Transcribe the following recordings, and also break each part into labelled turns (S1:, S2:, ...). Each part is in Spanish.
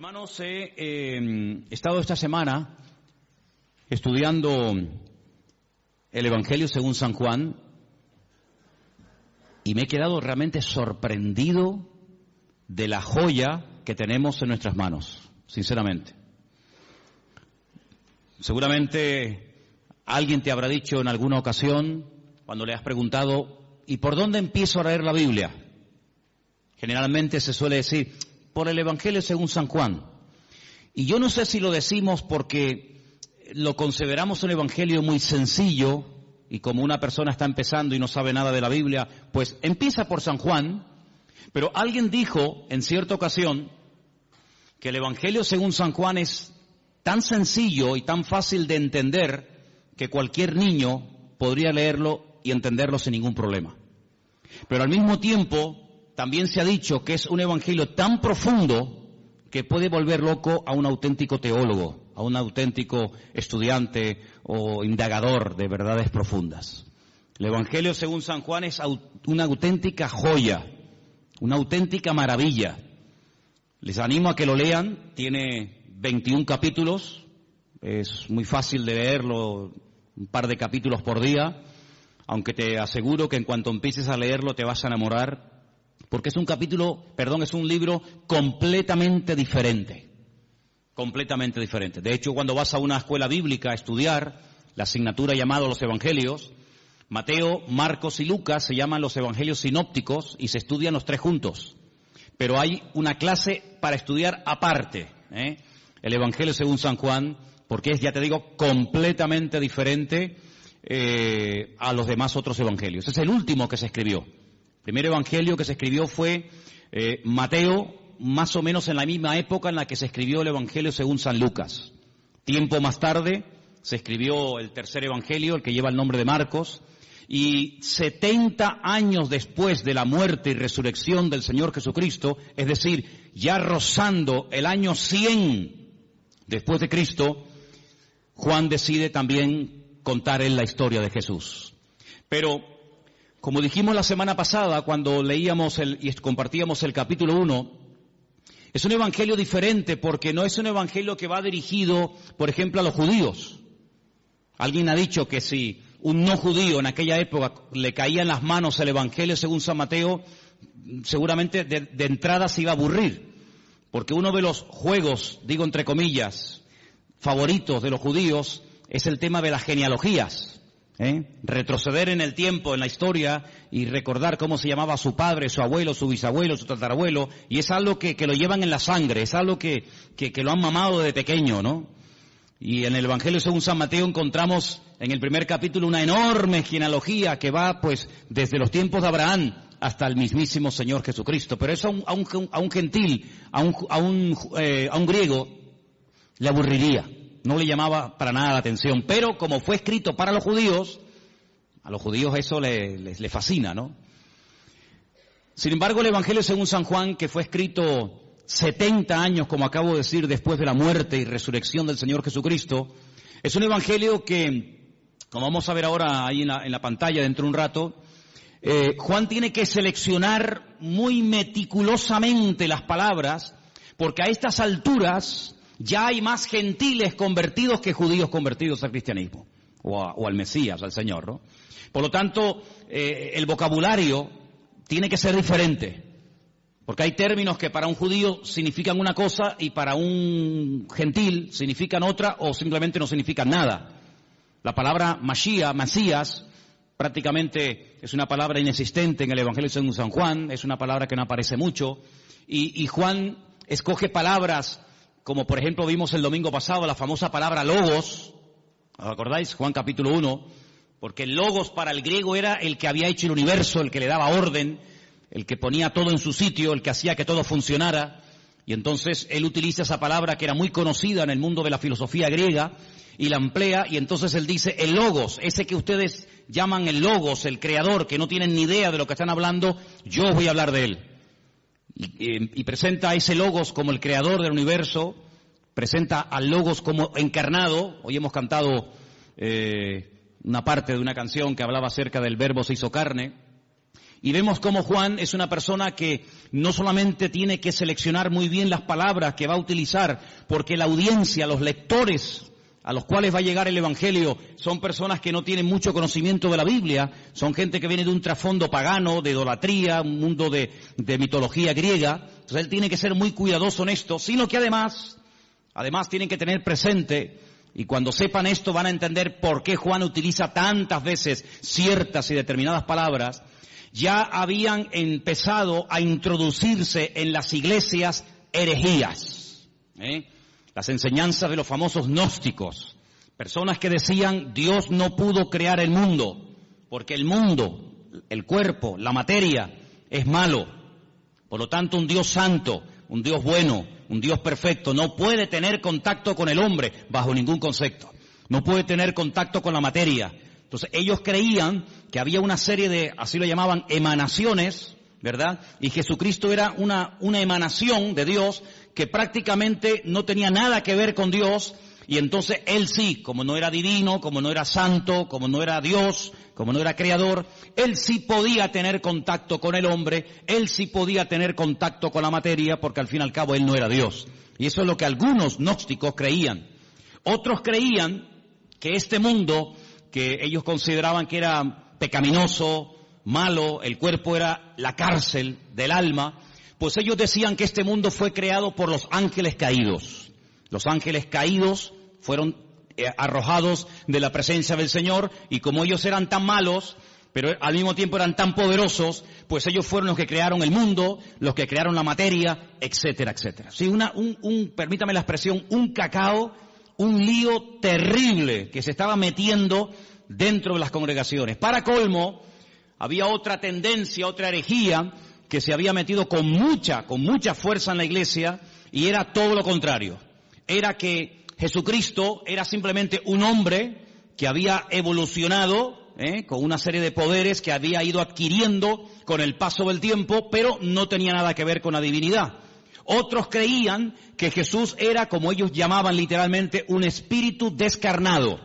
S1: Hermanos, he estado esta semana estudiando el Evangelio según San Juan y me he quedado realmente sorprendido de la joya que tenemos en nuestras manos, sinceramente. Seguramente alguien te habrá dicho en alguna ocasión, cuando le has preguntado, ¿y por dónde empiezo a leer la Biblia? Generalmente se suele decir, por el Evangelio según San Juan. Y yo no sé si lo decimos porque lo consideramos un evangelio muy sencillo y como una persona está empezando y no sabe nada de la Biblia, pues empieza por San Juan, pero alguien dijo en cierta ocasión que el Evangelio según San Juan es tan sencillo y tan fácil de entender que cualquier niño podría leerlo y entenderlo sin ningún problema. Pero al mismo tiempo también se ha dicho que es un evangelio tan profundo que puede volver loco a un auténtico teólogo, a un auténtico estudiante o indagador de verdades profundas. El Evangelio según San Juan es una auténtica joya, una auténtica maravilla. Les animo a que lo lean, tiene 21 capítulos, es muy fácil de leerlo, un par de capítulos por día, aunque te aseguro que en cuanto empieces a leerlo te vas a enamorar. Porque es un libro completamente diferente. Completamente diferente. De hecho, cuando vas a una escuela bíblica a estudiar la asignatura llamada los Evangelios, Mateo, Marcos y Lucas se llaman los Evangelios sinópticos y se estudian los tres juntos. Pero hay una clase para estudiar aparte, el Evangelio según San Juan, porque es, ya te digo, completamente diferente a los demás otros evangelios. Es el último que se escribió. El primer evangelio que se escribió fue Mateo, más o menos en la misma época en la que se escribió el evangelio según San Lucas. Tiempo más tarde se escribió el tercer evangelio, el que lleva el nombre de Marcos, y 70 años después de la muerte y resurrección del Señor Jesucristo, es decir, ya rozando el año 100 después de Cristo, Juan decide también contar en la historia de Jesús. Pero como dijimos la semana pasada, cuando leíamos y compartíamos el capítulo 1, es un evangelio diferente porque no es un evangelio que va dirigido, por ejemplo, a los judíos. Alguien ha dicho que si un no judío en aquella época le caía en las manos el evangelio según San Mateo, seguramente de entrada se iba a aburrir. Porque uno de los juegos, digo entre comillas, favoritos de los judíos es el tema de las genealogías. Retroceder en el tiempo, en la historia y recordar cómo se llamaba su padre, su abuelo, su bisabuelo, su tatarabuelo, y es algo que lo llevan en la sangre, es algo que lo han mamado desde pequeño, ¿no? Y en el Evangelio según San Mateo encontramos en el primer capítulo una enorme genealogía que va pues desde los tiempos de Abraham hasta el mismísimo Señor Jesucristo, pero eso a un gentil, a un griego le aburriría. No le llamaba para nada la atención, pero como fue escrito para los judíos, a los judíos eso les fascina, ¿no? Sin embargo, el Evangelio según San Juan, que fue escrito 70 años, como acabo de decir, después de la muerte y resurrección del Señor Jesucristo, es un Evangelio que, como vamos a ver ahora ahí en la pantalla dentro de un rato, Juan tiene que seleccionar muy meticulosamente las palabras, porque a estas alturas ya hay más gentiles convertidos que judíos convertidos al cristianismo, o al Mesías, al Señor, ¿no? Por lo tanto, el vocabulario tiene que ser diferente, porque hay términos que para un judío significan una cosa y para un gentil significan otra o simplemente no significan nada. La palabra Mashiach, Mesías, prácticamente es una palabra inexistente en el Evangelio según San Juan, es una palabra que no aparece mucho, y Juan escoge palabras como por ejemplo vimos el domingo pasado la famosa palabra logos, ¿os acordáis? Juan capítulo 1, porque el logos para el griego era el que había hecho el universo, el que le daba orden, el que ponía todo en su sitio, el que hacía que todo funcionara, y entonces él utiliza esa palabra que era muy conocida en el mundo de la filosofía griega, y la emplea, y entonces él dice el logos, ese que ustedes llaman el logos, el creador, que no tienen ni idea de lo que están hablando, yo os voy a hablar de él. Y presenta a ese logos como el creador del universo, presenta al logos como encarnado. Hoy hemos cantado una parte de una canción que hablaba acerca del verbo se hizo carne, Y vemos cómo Juan es una persona que no solamente tiene que seleccionar muy bien las palabras que va a utilizar, porque la audiencia, los lectores a los cuales va a llegar el Evangelio, son personas que no tienen mucho conocimiento de la Biblia, son gente que viene de un trasfondo pagano, de idolatría, un mundo de mitología griega. Entonces él tiene que ser muy cuidadoso en esto, sino que además tienen que tener presente, y cuando sepan esto van a entender por qué Juan utiliza tantas veces ciertas y determinadas palabras. Ya habían empezado a introducirse en las iglesias herejías, las enseñanzas de los famosos gnósticos, personas que decían Dios no pudo crear el mundo, porque el mundo, el cuerpo, la materia es malo. Por lo tanto, un Dios santo, un Dios bueno, un Dios perfecto no puede tener contacto con el hombre bajo ningún concepto, no puede tener contacto con la materia. Entonces ellos creían que había una serie de, así lo llamaban, emanaciones, ¿verdad? Y Jesucristo era una emanación de Dios que prácticamente no tenía nada que ver con Dios, y entonces Él sí, como no era divino, como no era santo, como no era Dios, como no era creador, Él sí podía tener contacto con el hombre, Él sí podía tener contacto con la materia, porque al fin y al cabo Él no era Dios. Y eso es lo que algunos gnósticos creían. Otros creían que este mundo, que ellos consideraban que era pecaminoso, malo, el cuerpo era la cárcel del alma, pues ellos decían que este mundo fue creado por los ángeles caídos. Los ángeles caídos fueron arrojados de la presencia del Señor, y como ellos eran tan malos, pero al mismo tiempo eran tan poderosos, pues ellos fueron los que crearon el mundo, los que crearon la materia, etcétera, etcétera. Sí, permítame la expresión, un cacao, un lío terrible que se estaba metiendo dentro de las congregaciones. Para colmo, había otra tendencia, otra herejía que se había metido con mucha fuerza en la iglesia, y era todo lo contrario. Era que Jesucristo era simplemente un hombre que había evolucionado con una serie de poderes que había ido adquiriendo con el paso del tiempo, pero no tenía nada que ver con la divinidad. Otros creían que Jesús era, como ellos llamaban literalmente, un espíritu descarnado.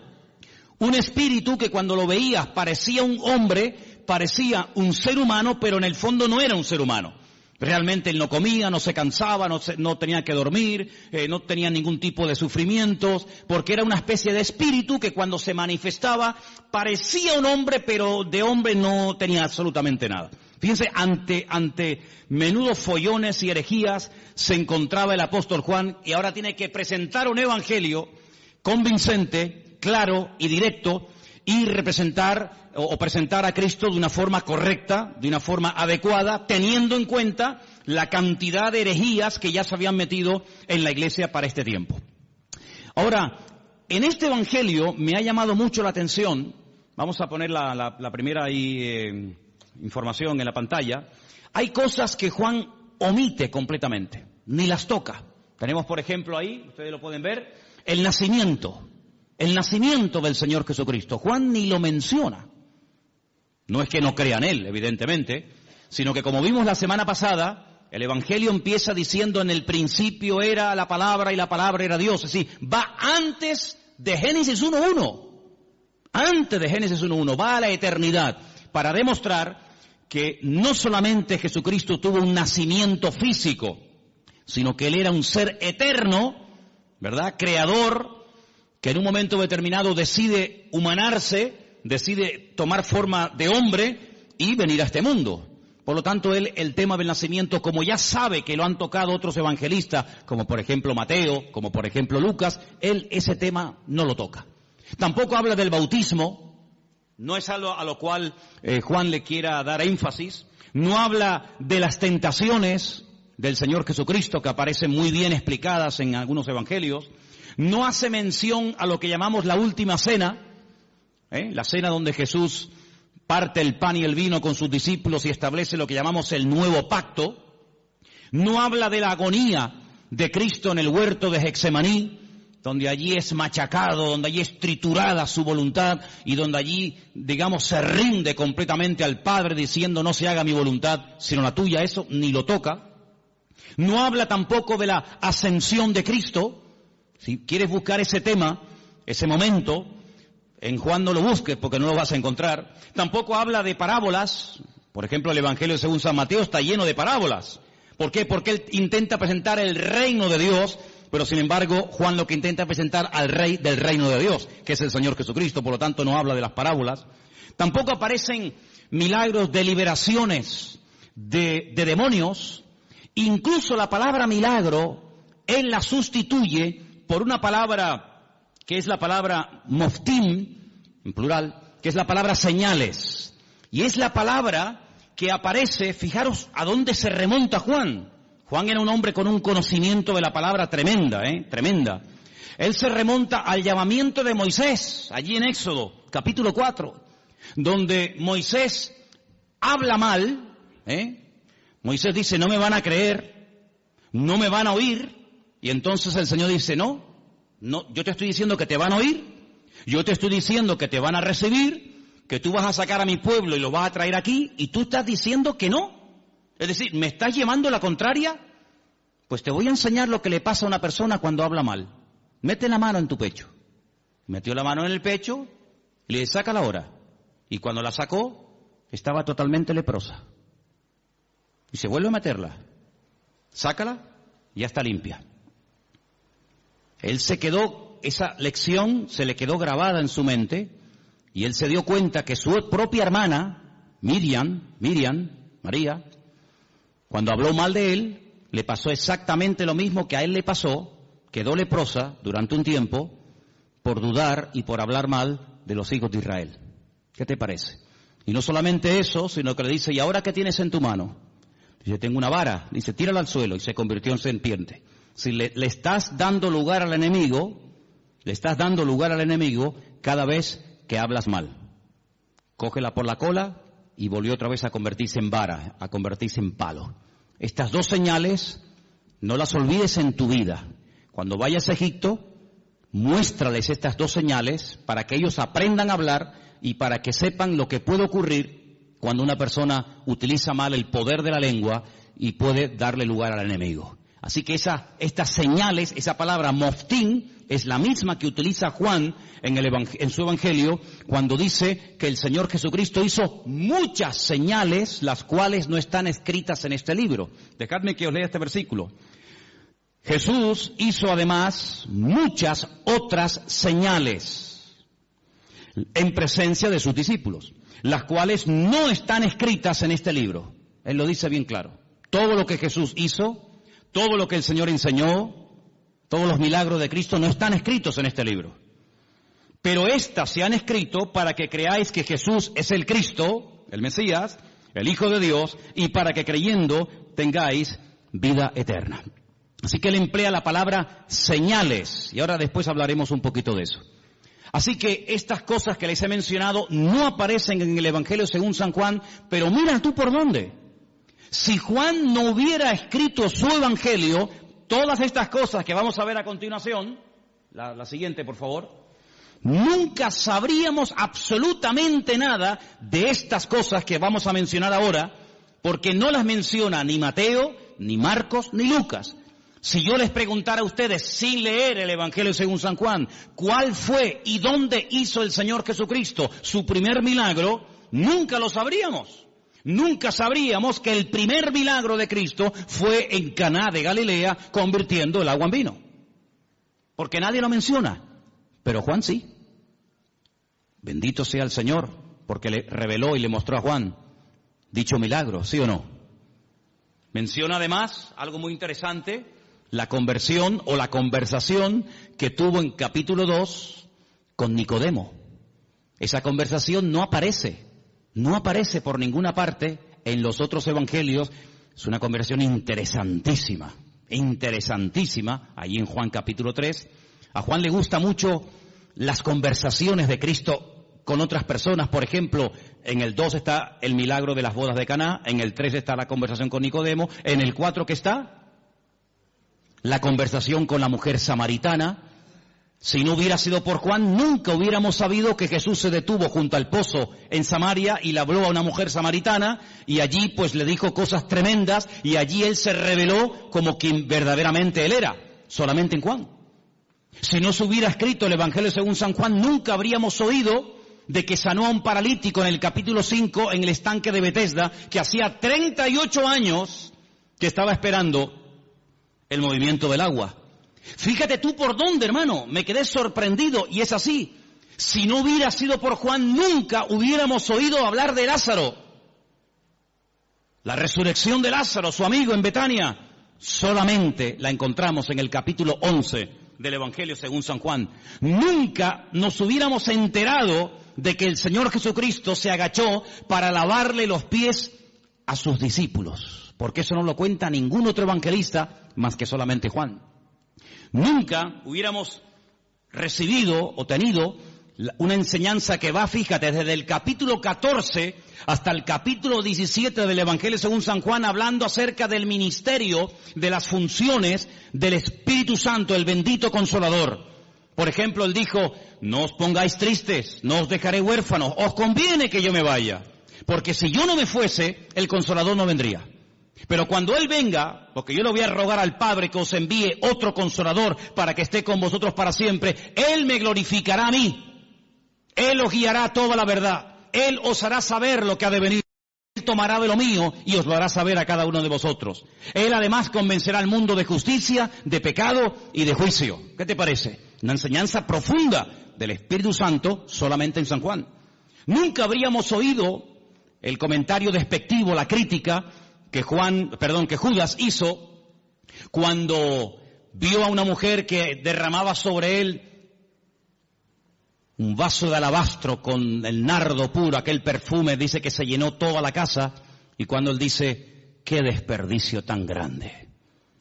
S1: Un espíritu que cuando lo veías parecía un hombre, parecía un ser humano, pero en el fondo no era un ser humano. Realmente él no comía, no se cansaba, no tenía que dormir, no tenía ningún tipo de sufrimientos, porque era una especie de espíritu que cuando se manifestaba parecía un hombre, pero de hombre no tenía absolutamente nada. Fíjense, ante menudos follones y herejías se encontraba el apóstol Juan, y ahora tiene que presentar un evangelio convincente, claro y directo, y representar o presentar a Cristo de una forma correcta, de una forma adecuada, teniendo en cuenta la cantidad de herejías que ya se habían metido en la iglesia para este tiempo. Ahora, en este evangelio me ha llamado mucho la atención, vamos a poner la primera información en la pantalla, hay cosas que Juan omite completamente, ni las toca. Tenemos, por ejemplo, ahí, ustedes lo pueden ver, el nacimiento del Señor Jesucristo. Juan ni lo menciona. No es que no crea en Él, evidentemente, sino que como vimos la semana pasada, el Evangelio empieza diciendo en el principio era la palabra y la palabra era Dios. Es decir, va antes de Génesis 1.1. Antes de Génesis 1.1, va a la eternidad para demostrar que no solamente Jesucristo tuvo un nacimiento físico, sino que Él era un ser eterno, ¿verdad? Creador, que en un momento determinado decide humanarse, decide tomar forma de hombre y venir a este mundo. Por lo tanto, él, el tema del nacimiento, como ya sabe que lo han tocado otros evangelistas, como por ejemplo Mateo, como por ejemplo Lucas, él ese tema no lo toca. Tampoco habla del bautismo, no es algo a lo cual Juan le quiera dar énfasis. No habla de las tentaciones del Señor Jesucristo, que aparecen muy bien explicadas en algunos evangelios. No hace mención a lo que llamamos la última cena, la cena donde Jesús parte el pan y el vino con sus discípulos y establece lo que llamamos el nuevo pacto. No habla de la agonía de Cristo en el huerto de Getsemaní, donde allí es machacado, donde allí es triturada su voluntad y donde allí, digamos, se rinde completamente al Padre diciendo no se haga mi voluntad sino la tuya. Eso ni lo toca. No habla tampoco de la ascensión de Cristo. Si quieres buscar ese tema, ese momento, en Juan no lo busques porque no lo vas a encontrar. Tampoco habla de parábolas, Por ejemplo, el Evangelio según San Mateo está lleno de parábolas. ¿Por qué? Porque él intenta presentar el reino de Dios, pero sin embargo Juan lo que intenta presentar al rey del reino de Dios, que es el Señor Jesucristo, por lo tanto no habla de las parábolas. Tampoco aparecen milagros de liberaciones de demonios. Incluso la palabra milagro, él la sustituye por una palabra que es la palabra moftim, en plural, que es la palabra señales. Y es la palabra que aparece, fijaros a dónde se remonta Juan. Juan era un hombre con un conocimiento de la palabra tremenda, tremenda. Él se remonta al llamamiento de Moisés, allí en Éxodo, capítulo 4, donde Moisés habla mal, Moisés dice, no me van a creer, no me van a oír, y entonces el Señor dice, no, yo te estoy diciendo que te van a oír, yo te estoy diciendo que te van a recibir, que tú vas a sacar a mi pueblo y lo vas a traer aquí, y tú estás diciendo que no. Es decir, ¿me estás llevando la contraria? Pues te voy a enseñar lo que le pasa a una persona cuando habla mal. Mete la mano en tu pecho. Metió la mano en el pecho y le dice, sácala ahora. Y cuando la sacó, estaba totalmente leprosa. Y se vuelve a meterla. Sácala, ya está limpia. Él se quedó, esa lección se le quedó grabada en su mente, y él se dio cuenta que su propia hermana, María, cuando habló mal de él, le pasó exactamente lo mismo que a él le pasó, quedó leprosa durante un tiempo por dudar y por hablar mal de los hijos de Israel. ¿Qué te parece? Y no solamente eso, sino que le dice, ¿y ahora qué tienes en tu mano? Dice, tengo una vara. Dice, tírala al suelo, y se convirtió en serpiente. Si le estás dando lugar al enemigo, cada vez que hablas mal. Cógela por la cola y volvió otra vez a convertirse en vara, a convertirse en palo. Estas dos señales no las olvides en tu vida. Cuando vayas a Egipto, muéstrales estas dos señales para que ellos aprendan a hablar y para que sepan lo que puede ocurrir cuando una persona utiliza mal el poder de la lengua y puede darle lugar al enemigo. Así que estas señales, esa palabra moftim, es la misma que utiliza Juan en su Evangelio cuando dice que el Señor Jesucristo hizo muchas señales, las cuales no están escritas en este libro. Dejadme que os lea este versículo. Jesús hizo además muchas otras señales en presencia de sus discípulos, las cuales no están escritas en este libro. Él lo dice bien claro. Todo lo que Jesús hizo, todo lo que el Señor enseñó, todos los milagros de Cristo no están escritos en este libro. Pero estas se han escrito para que creáis que Jesús es el Cristo, el Mesías, el Hijo de Dios, y para que creyendo tengáis vida eterna. Así que él emplea la palabra señales, y ahora después hablaremos un poquito de eso. Así que estas cosas que les he mencionado no aparecen en el Evangelio según San Juan, pero mira tú por dónde. Si Juan no hubiera escrito su Evangelio, todas estas cosas que vamos a ver a continuación, la siguiente por favor, nunca sabríamos absolutamente nada de estas cosas que vamos a mencionar ahora, porque no las menciona ni Mateo, ni Marcos, ni Lucas. Si yo les preguntara a ustedes, sin leer el Evangelio según San Juan, cuál fue y dónde hizo el Señor Jesucristo su primer milagro, nunca lo sabríamos. Nunca sabríamos que el primer milagro de Cristo fue en Caná de Galilea, convirtiendo el agua en vino. Porque nadie lo menciona, pero Juan sí. Bendito sea el Señor, porque le reveló y le mostró a Juan dicho milagro, ¿sí o no? Menciona además algo muy interesante, la conversión o la conversación que tuvo en capítulo 2 con Nicodemo. Esa conversación no aparece por ninguna parte en los otros evangelios. Es una conversación interesantísima, allí en Juan capítulo 3. A Juan le gusta mucho las conversaciones de Cristo con otras personas. Por ejemplo, en el 2 está el milagro de las bodas de Caná, en el 3 está la conversación con Nicodemo, en el 4 ¿qué está? La conversación con la mujer samaritana. Si no hubiera sido por Juan, nunca hubiéramos sabido que Jesús se detuvo junto al pozo en Samaria y le habló a una mujer samaritana y allí pues le dijo cosas tremendas y allí él se reveló como quien verdaderamente él era, solamente en Juan. Si no se hubiera escrito el Evangelio según San Juan, nunca habríamos oído de que sanó a un paralítico en el capítulo 5 en el estanque de Betesda, que hacía 38 años que estaba esperando el movimiento del agua. Fíjate tú por dónde, hermano, me quedé sorprendido, y es así. Si no hubiera sido por Juan, nunca hubiéramos oído hablar de Lázaro. La resurrección de Lázaro, su amigo en Betania, solamente la encontramos en el capítulo 11 del Evangelio según San Juan. Nunca nos hubiéramos enterado de que el Señor Jesucristo se agachó para lavarle los pies a sus discípulos, porque eso no lo cuenta ningún otro evangelista más que solamente Juan. Nunca hubiéramos recibido o tenido una enseñanza que va, fíjate, desde el capítulo 14 hasta el capítulo 17 del Evangelio según San Juan, hablando acerca del ministerio, de las funciones del Espíritu Santo, el bendito Consolador. Por ejemplo, él dijo, no os pongáis tristes, no os dejaré huérfanos, os conviene que yo me vaya, porque si yo no me fuese, el Consolador no vendría. Pero cuando Él venga, porque yo le voy a rogar al Padre que os envíe otro Consolador para que esté con vosotros para siempre, Él me glorificará a mí. Él os guiará a toda la verdad. Él os hará saber lo que ha de venir. Él tomará de lo mío y os lo hará saber a cada uno de vosotros. Él además convencerá al mundo de justicia, de pecado y de juicio. ¿Qué te parece? Una enseñanza profunda del Espíritu Santo solamente en San Juan. Nunca habríamos oído el comentario despectivo, la crítica que Judas hizo cuando vio a una mujer que derramaba sobre él un vaso de alabastro con el nardo puro, aquel perfume, dice que se llenó toda la casa, y cuando él dice, qué desperdicio tan grande,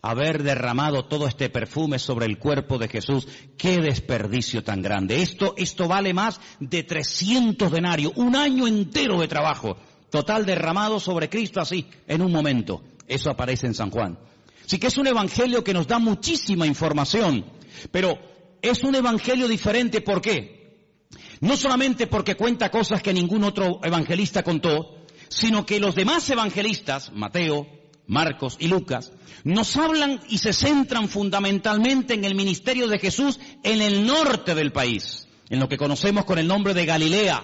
S1: haber derramado todo este perfume sobre el cuerpo de Jesús, qué desperdicio tan grande, esto vale más de 300 denarios, un año entero de trabajo, total derramado sobre Cristo así, en un momento. Eso aparece en San Juan. Así que es un evangelio que nos da muchísima información, pero es un evangelio diferente, ¿por qué? No solamente porque cuenta cosas que ningún otro evangelista contó, sino que los demás evangelistas, Mateo, Marcos y Lucas, nos hablan y se centran fundamentalmente en el ministerio de Jesús en el norte del país, en lo que conocemos con el nombre de Galilea.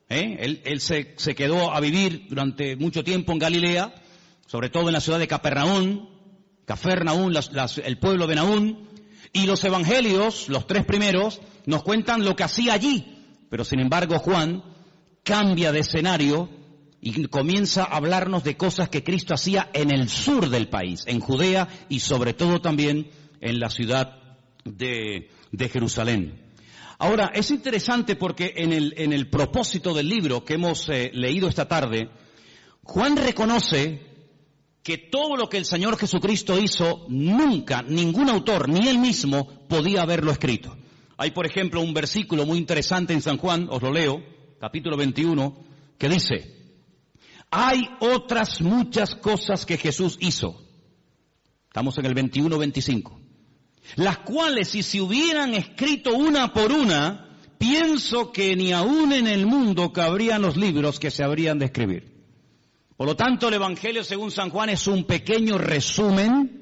S1: Él se quedó a vivir durante mucho tiempo en Galilea, sobre todo en la ciudad de Capernaum, el pueblo de Naún, y los evangelios, los 3 primeros, nos cuentan lo que hacía allí. Pero sin embargo Juan cambia de escenario y comienza a hablarnos de cosas que Cristo hacía en el sur del país, en Judea y sobre todo también en la ciudad de Jerusalén. Ahora, es interesante porque en el propósito del libro que hemos leído esta tarde, Juan reconoce que todo lo que el Señor Jesucristo hizo, nunca, ningún autor, ni él mismo, podía haberlo escrito. Hay, por ejemplo, un versículo muy interesante en San Juan, os lo leo, capítulo 21, que dice, hay otras muchas cosas que Jesús hizo. Estamos en el 21-25. Las cuales, si se hubieran escrito una por una, pienso que ni aún en el mundo cabrían los libros que se habrían de escribir. Por lo tanto, el Evangelio según San Juan es un pequeño resumen,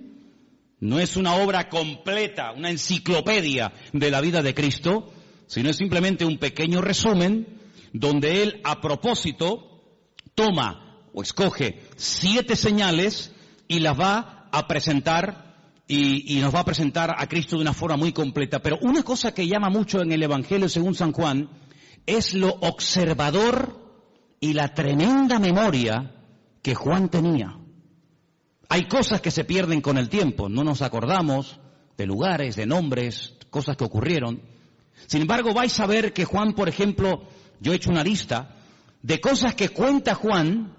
S1: no es una obra completa, una enciclopedia de la vida de Cristo, sino es simplemente un pequeño resumen donde Él a propósito toma o escoge 7 señales y las va a presentar y nos va a presentar a Cristo de una forma muy completa. Pero una cosa que llama mucho en el Evangelio según San Juan es lo observador y la tremenda memoria que Juan tenía. Hay cosas que se pierden con el tiempo, no nos acordamos de lugares, de nombres, cosas que ocurrieron. Sin embargo, vais a ver que Juan, por ejemplo, yo he hecho una lista de cosas que cuenta Juan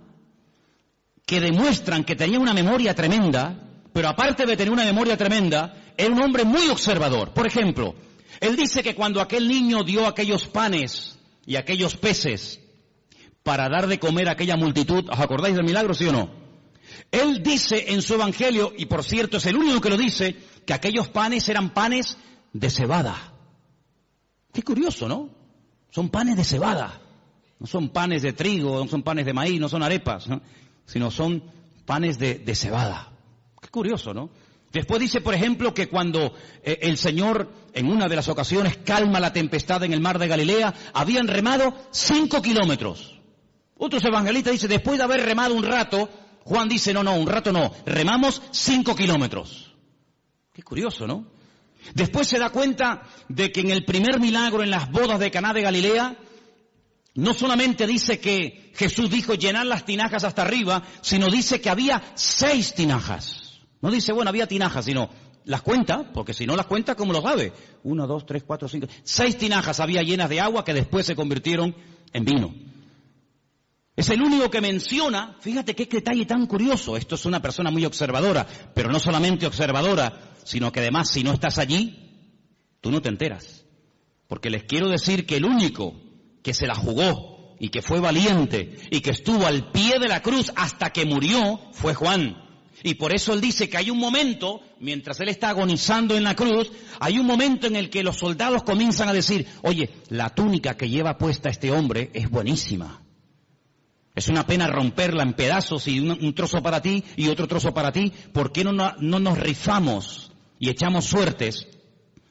S1: que demuestran que tenía una memoria tremenda, pero aparte de tener una memoria tremenda, era un hombre muy observador. Por ejemplo, él dice que cuando aquel niño dio aquellos panes y aquellos peces para dar de comer a aquella multitud, ¿os acordáis del milagro, sí o no? Él dice en su evangelio, y por cierto es el único que lo dice, que aquellos panes eran panes de cebada. Qué curioso, ¿no? Son panes de cebada. No son panes de trigo, no son panes de maíz, no son arepas, ¿no? Sino son panes de cebada. Qué curioso, ¿no? Después dice, por ejemplo, que cuando el Señor en una de las ocasiones calma la tempestad en el mar de Galilea, habían remado 5 kilómetros. Otros evangelistas dicen, después de haber remado un rato, Juan dice, no, un rato no, remamos 5 kilómetros. Qué curioso, ¿no? Después se da cuenta de que en el primer milagro en las bodas de Caná de Galilea, no solamente dice que Jesús dijo llenar las tinajas hasta arriba, sino dice que había 6 tinajas. No dice, bueno, había tinajas, sino las cuenta, porque si no las cuenta, ¿cómo lo sabe? 1, 2, 3, 4, 5, 6 tinajas había llenas de agua que después se convirtieron en vino. Es el único que menciona, fíjate qué detalle tan curioso, esto es una persona muy observadora, pero no solamente observadora, sino que además si no estás allí, tú no te enteras. Porque les quiero decir que el único que se la jugó y que fue valiente y que estuvo al pie de la cruz hasta que murió fue Juan. Y por eso él dice que hay un momento, mientras él está agonizando en la cruz, hay un momento en el que los soldados comienzan a decir, oye, la túnica que lleva puesta este hombre es buenísima. Es una pena romperla en pedazos y un trozo para ti y otro trozo para ti. ¿Por qué no nos rifamos y echamos suertes?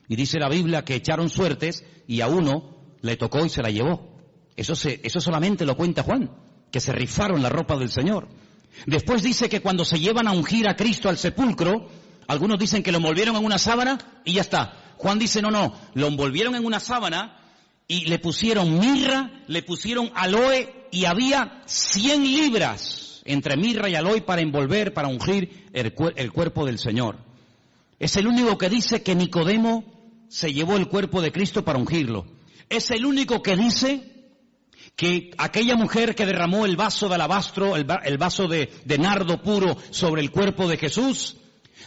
S1: Y dice la Biblia que echaron suertes y a uno le tocó y se la llevó. Eso solamente lo cuenta Juan, que se rifaron la ropa del Señor. Después dice que cuando se llevan a ungir a Cristo al sepulcro, algunos dicen que lo envolvieron en una sábana y ya está. Juan dice, no, lo envolvieron en una sábana y le pusieron mirra, le pusieron aloe y había 100 libras entre mirra y aloe para envolver, para ungir el cuerpo del Señor. Es el único que dice que Nicodemo se llevó el cuerpo de Cristo para ungirlo. Es el único que dice que aquella mujer que derramó el vaso de alabastro, el vaso de nardo puro sobre el cuerpo de Jesús,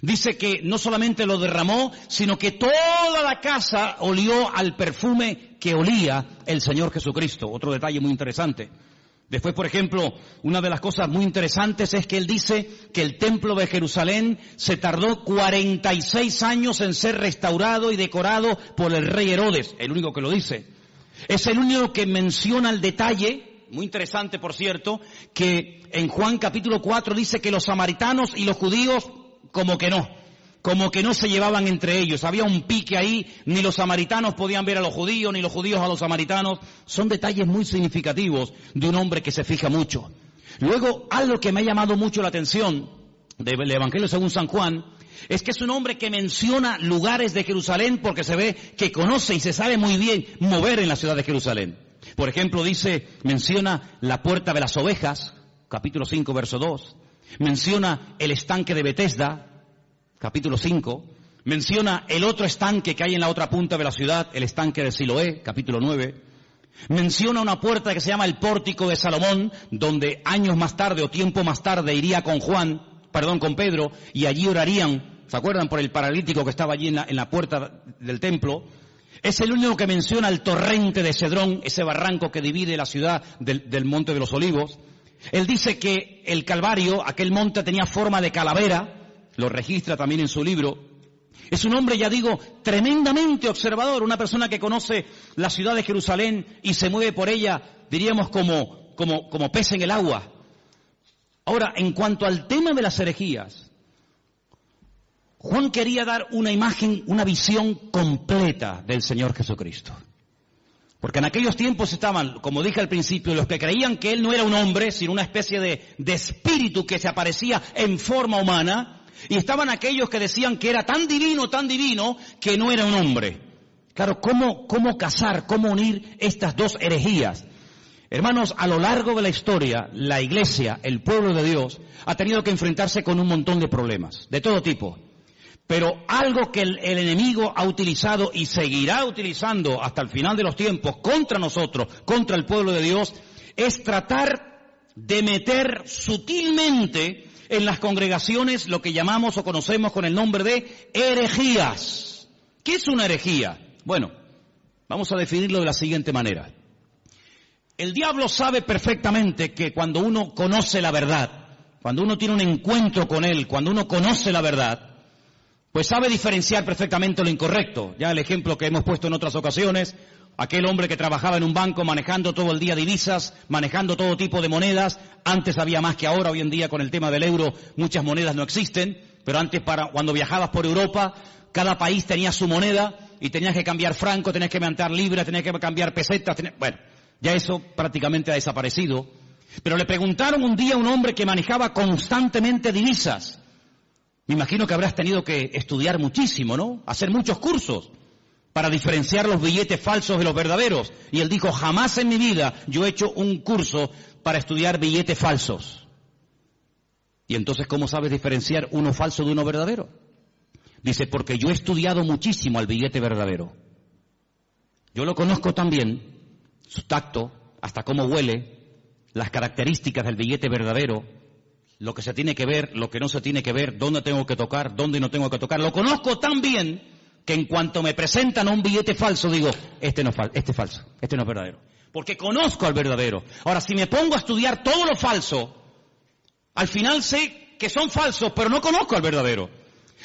S1: dice que no solamente lo derramó, sino que toda la casa olió al perfume que olía el Señor Jesucristo. Otro detalle muy interesante. Después, por ejemplo, una de las cosas muy interesantes es que él dice que el templo de Jerusalén se tardó 46 años en ser restaurado y decorado por el rey Herodes, el único que lo dice. Es el único que menciona el detalle, muy interesante por cierto, que en Juan capítulo 4 dice que los samaritanos y los judíos como que no se llevaban entre ellos. Había un pique ahí, ni los samaritanos podían ver a los judíos, ni los judíos a los samaritanos. Son detalles muy significativos de un hombre que se fija mucho. Luego, algo que me ha llamado mucho la atención del Evangelio según San Juan, es que es un hombre que menciona lugares de Jerusalén porque se ve que conoce y se sabe muy bien mover en la ciudad de Jerusalén. Por ejemplo, menciona la puerta de las ovejas, capítulo 5, verso 2. Menciona el estanque de Betesda, capítulo 5. Menciona el otro estanque que hay en la otra punta de la ciudad, el estanque de Siloé, capítulo 9. Menciona una puerta que se llama el pórtico de Salomón, donde años más tarde o tiempo más tarde iría con Pedro, y allí orarían, ¿se acuerdan? Por el paralítico que estaba allí en la puerta del templo. Es el único que menciona el torrente de Cedrón, ese barranco que divide la ciudad del Monte de los Olivos. Él dice que el Calvario, aquel monte tenía forma de calavera, lo registra también en su libro. Es un hombre, ya digo, tremendamente observador, una persona que conoce la ciudad de Jerusalén y se mueve por ella, diríamos, como pez en el agua. Ahora, en cuanto al tema de las herejías, Juan quería dar una imagen, una visión completa del Señor Jesucristo. Porque en aquellos tiempos estaban, como dije al principio, los que creían que Él no era un hombre, sino una especie de espíritu que se aparecía en forma humana, y estaban aquellos que decían que era tan divino, que no era un hombre. Claro, ¿cómo casar, cómo unir estas dos herejías? Hermanos, a lo largo de la historia, la Iglesia, el pueblo de Dios, ha tenido que enfrentarse con un montón de problemas, de todo tipo. Pero algo que el enemigo ha utilizado y seguirá utilizando hasta el final de los tiempos contra nosotros, contra el pueblo de Dios, es tratar de meter sutilmente en las congregaciones lo que llamamos o conocemos con el nombre de herejías. ¿Qué es una herejía? Bueno, vamos a definirlo de la siguiente manera. El diablo sabe perfectamente que cuando uno conoce la verdad, cuando uno tiene un encuentro con él, cuando uno conoce la verdad, pues sabe diferenciar perfectamente lo incorrecto. Ya el ejemplo que hemos puesto en otras ocasiones, aquel hombre que trabajaba en un banco manejando todo el día divisas, manejando todo tipo de monedas. Antes había más que ahora, hoy en día con el tema del euro muchas monedas no existen, pero antes cuando viajabas por Europa, cada país tenía su moneda y tenías que cambiar franco, tenías que cambiar libras, tenías que cambiar pesetas, bueno, ya eso prácticamente ha desaparecido. Pero le preguntaron un día a un hombre que manejaba constantemente divisas. Me imagino que habrás tenido que estudiar muchísimo, ¿no? Hacer muchos cursos para diferenciar los billetes falsos de los verdaderos. Y él dijo, jamás en mi vida yo he hecho un curso para estudiar billetes falsos. Y entonces, ¿cómo sabes diferenciar uno falso de uno verdadero? Dice, porque yo he estudiado muchísimo al billete verdadero. Yo lo conozco también, su tacto, hasta cómo huele, las características del billete verdadero, lo que se tiene que ver, lo que no se tiene que ver, dónde tengo que tocar, dónde no tengo que tocar. Lo conozco tan bien que en cuanto me presentan un billete falso, digo, este es falso, este no es verdadero. Porque conozco al verdadero. Ahora, si me pongo a estudiar todo lo falso, al final sé que son falsos, pero no conozco al verdadero.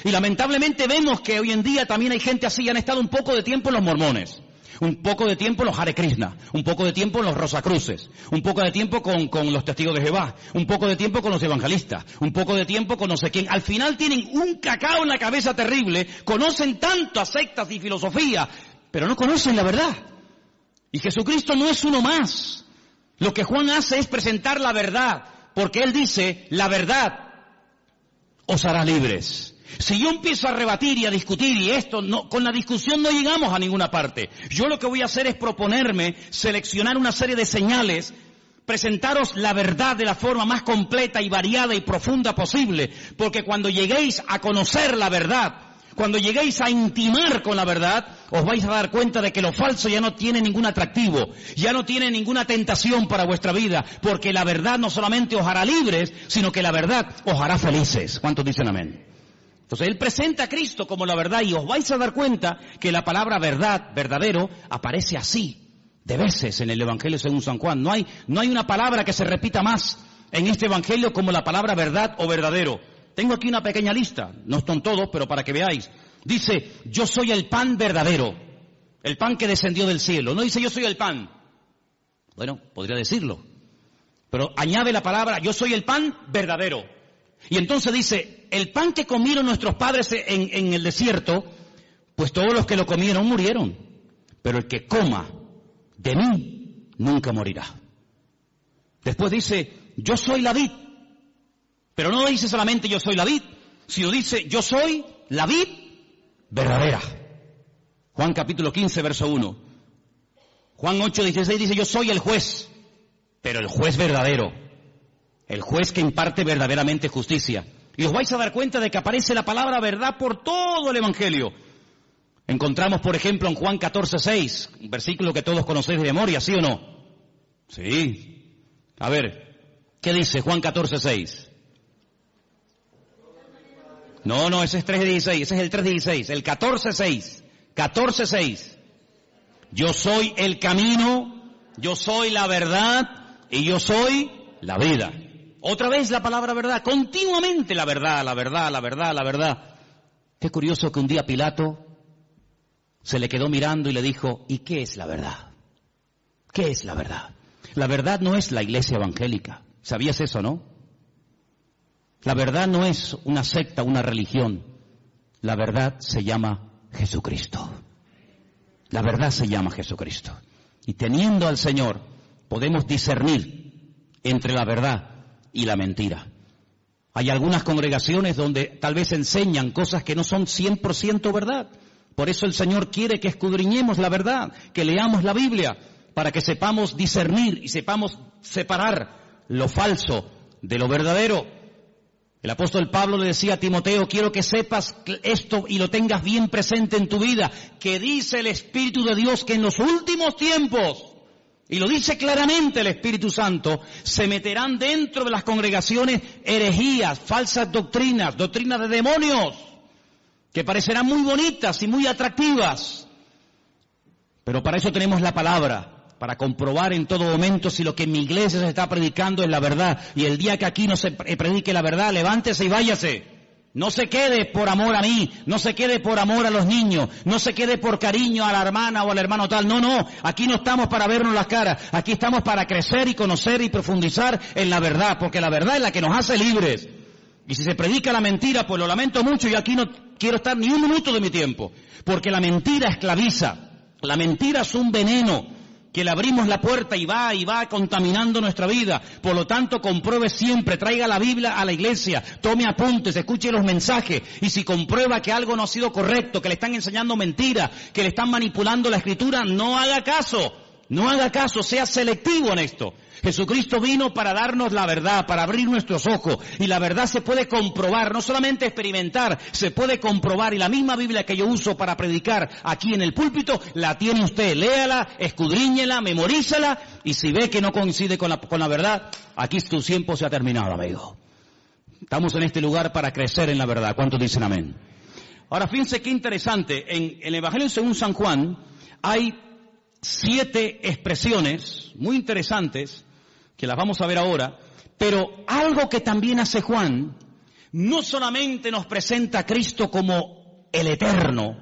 S1: Y lamentablemente vemos que hoy en día también hay gente así, han estado un poco de tiempo en los mormones, un poco de tiempo en los Hare Krishna, un poco de tiempo en los Rosacruces, un poco de tiempo con los testigos de Jehová, un poco de tiempo con los evangelistas, un poco de tiempo con no sé quién. Al final tienen un cacao en la cabeza terrible, conocen tantas sectas y filosofía, pero no conocen la verdad. Y Jesucristo no es uno más. Lo que Juan hace es presentar la verdad, porque él dice, la verdad os hará libres. Si yo empiezo a rebatir y a discutir y esto, no, con la discusión no llegamos a ninguna parte. Yo lo que voy a hacer es proponerme, seleccionar una serie de señales, presentaros la verdad de la forma más completa y variada y profunda posible, porque cuando lleguéis a conocer la verdad, cuando lleguéis a intimar con la verdad, os vais a dar cuenta de que lo falso ya no tiene ningún atractivo, ya no tiene ninguna tentación para vuestra vida, porque la verdad no solamente os hará libres, sino que la verdad os hará felices. ¿Cuántos dicen amén? Entonces él presenta a Cristo como la verdad y os vais a dar cuenta que la palabra verdad, verdadero, aparece así de veces en el Evangelio según San Juan. No hay una palabra que se repita más en este Evangelio como la palabra verdad o verdadero. Tengo aquí una pequeña lista, no son todos, pero para que veáis. Dice, yo soy el pan verdadero, el pan que descendió del cielo. No dice yo soy el pan. Bueno, podría decirlo. Pero añade la palabra, yo soy el pan verdadero. Y entonces dice, el pan que comieron nuestros padres en el desierto, pues todos los que lo comieron murieron. Pero el que coma de mí nunca morirá. Después dice, yo soy la vid. Pero no dice solamente yo soy la vid, sino dice yo soy la vid verdadera. Juan capítulo 15, verso 1. Juan 8, 16 dice yo soy el juez, pero el juez verdadero. El juez que imparte verdaderamente justicia. Y os vais a dar cuenta de que aparece la palabra verdad por todo el Evangelio. Encontramos, por ejemplo, en Juan 14:6, un versículo que todos conocéis de memoria, ¿sí o no? Sí. A ver, ¿qué dice Juan 14:6? No, ese es 3:16, ese es el 3:16, el 14:6, 14:6. Yo soy el camino, yo soy la verdad y yo soy la vida. Otra vez la palabra verdad, continuamente la verdad, la verdad, la verdad, la verdad. Qué curioso que un día Pilato se le quedó mirando y le dijo, ¿y qué es la verdad? ¿Qué es la verdad? La verdad no es la iglesia evangélica. ¿Sabías eso, no? La verdad no es una secta, una religión. La verdad se llama Jesucristo. La verdad se llama Jesucristo. Y teniendo al Señor, podemos discernir entre la verdad y la mentira. Hay algunas congregaciones donde tal vez enseñan cosas que no son 100% verdad. Por eso el Señor quiere que escudriñemos la verdad, que leamos la Biblia, para que sepamos discernir y sepamos separar lo falso de lo verdadero. El apóstol Pablo le decía a Timoteo, quiero que sepas esto y lo tengas bien presente en tu vida, que dice el Espíritu de Dios que en los últimos tiempos, y lo dice claramente el Espíritu Santo, se meterán dentro de las congregaciones herejías, falsas doctrinas, doctrinas de demonios, que parecerán muy bonitas y muy atractivas. Pero para eso tenemos la palabra, para comprobar en todo momento si lo que en mi iglesia se está predicando es la verdad. Y el día que aquí no se predique la verdad, levántese y váyase. No se quede por amor a mí, no se quede por amor a los niños, no se quede por cariño a la hermana o al hermano tal. No, aquí no estamos para vernos las caras, aquí estamos para crecer y conocer y profundizar en la verdad, porque la verdad es la que nos hace libres. Y si se predica la mentira, pues lo lamento mucho, yo aquí no quiero estar ni un minuto de mi tiempo, porque la mentira esclaviza, la mentira es un veneno, que le abrimos la puerta y va contaminando nuestra vida. Por lo tanto, compruebe siempre, traiga la Biblia a la iglesia, tome apuntes, escuche los mensajes, y si comprueba que algo no ha sido correcto, que le están enseñando mentira, que le están manipulando la escritura, no haga caso, sea selectivo en esto. Jesucristo vino para darnos la verdad, para abrir nuestros ojos, y la verdad se puede comprobar, no solamente experimentar, se puede comprobar, y la misma Biblia que yo uso para predicar aquí en el púlpito, la tiene usted, léala, escudriñela, memorízala, y si ve que no coincide con la verdad, aquí tu tiempo se ha terminado, amigo. Estamos en este lugar para crecer en la verdad. ¿Cuántos dicen amén? Ahora, fíjense qué interesante, en el Evangelio según San Juan, hay 7 expresiones muy interesantes, que las vamos a ver ahora, pero algo que también hace Juan, no solamente nos presenta a Cristo como el eterno,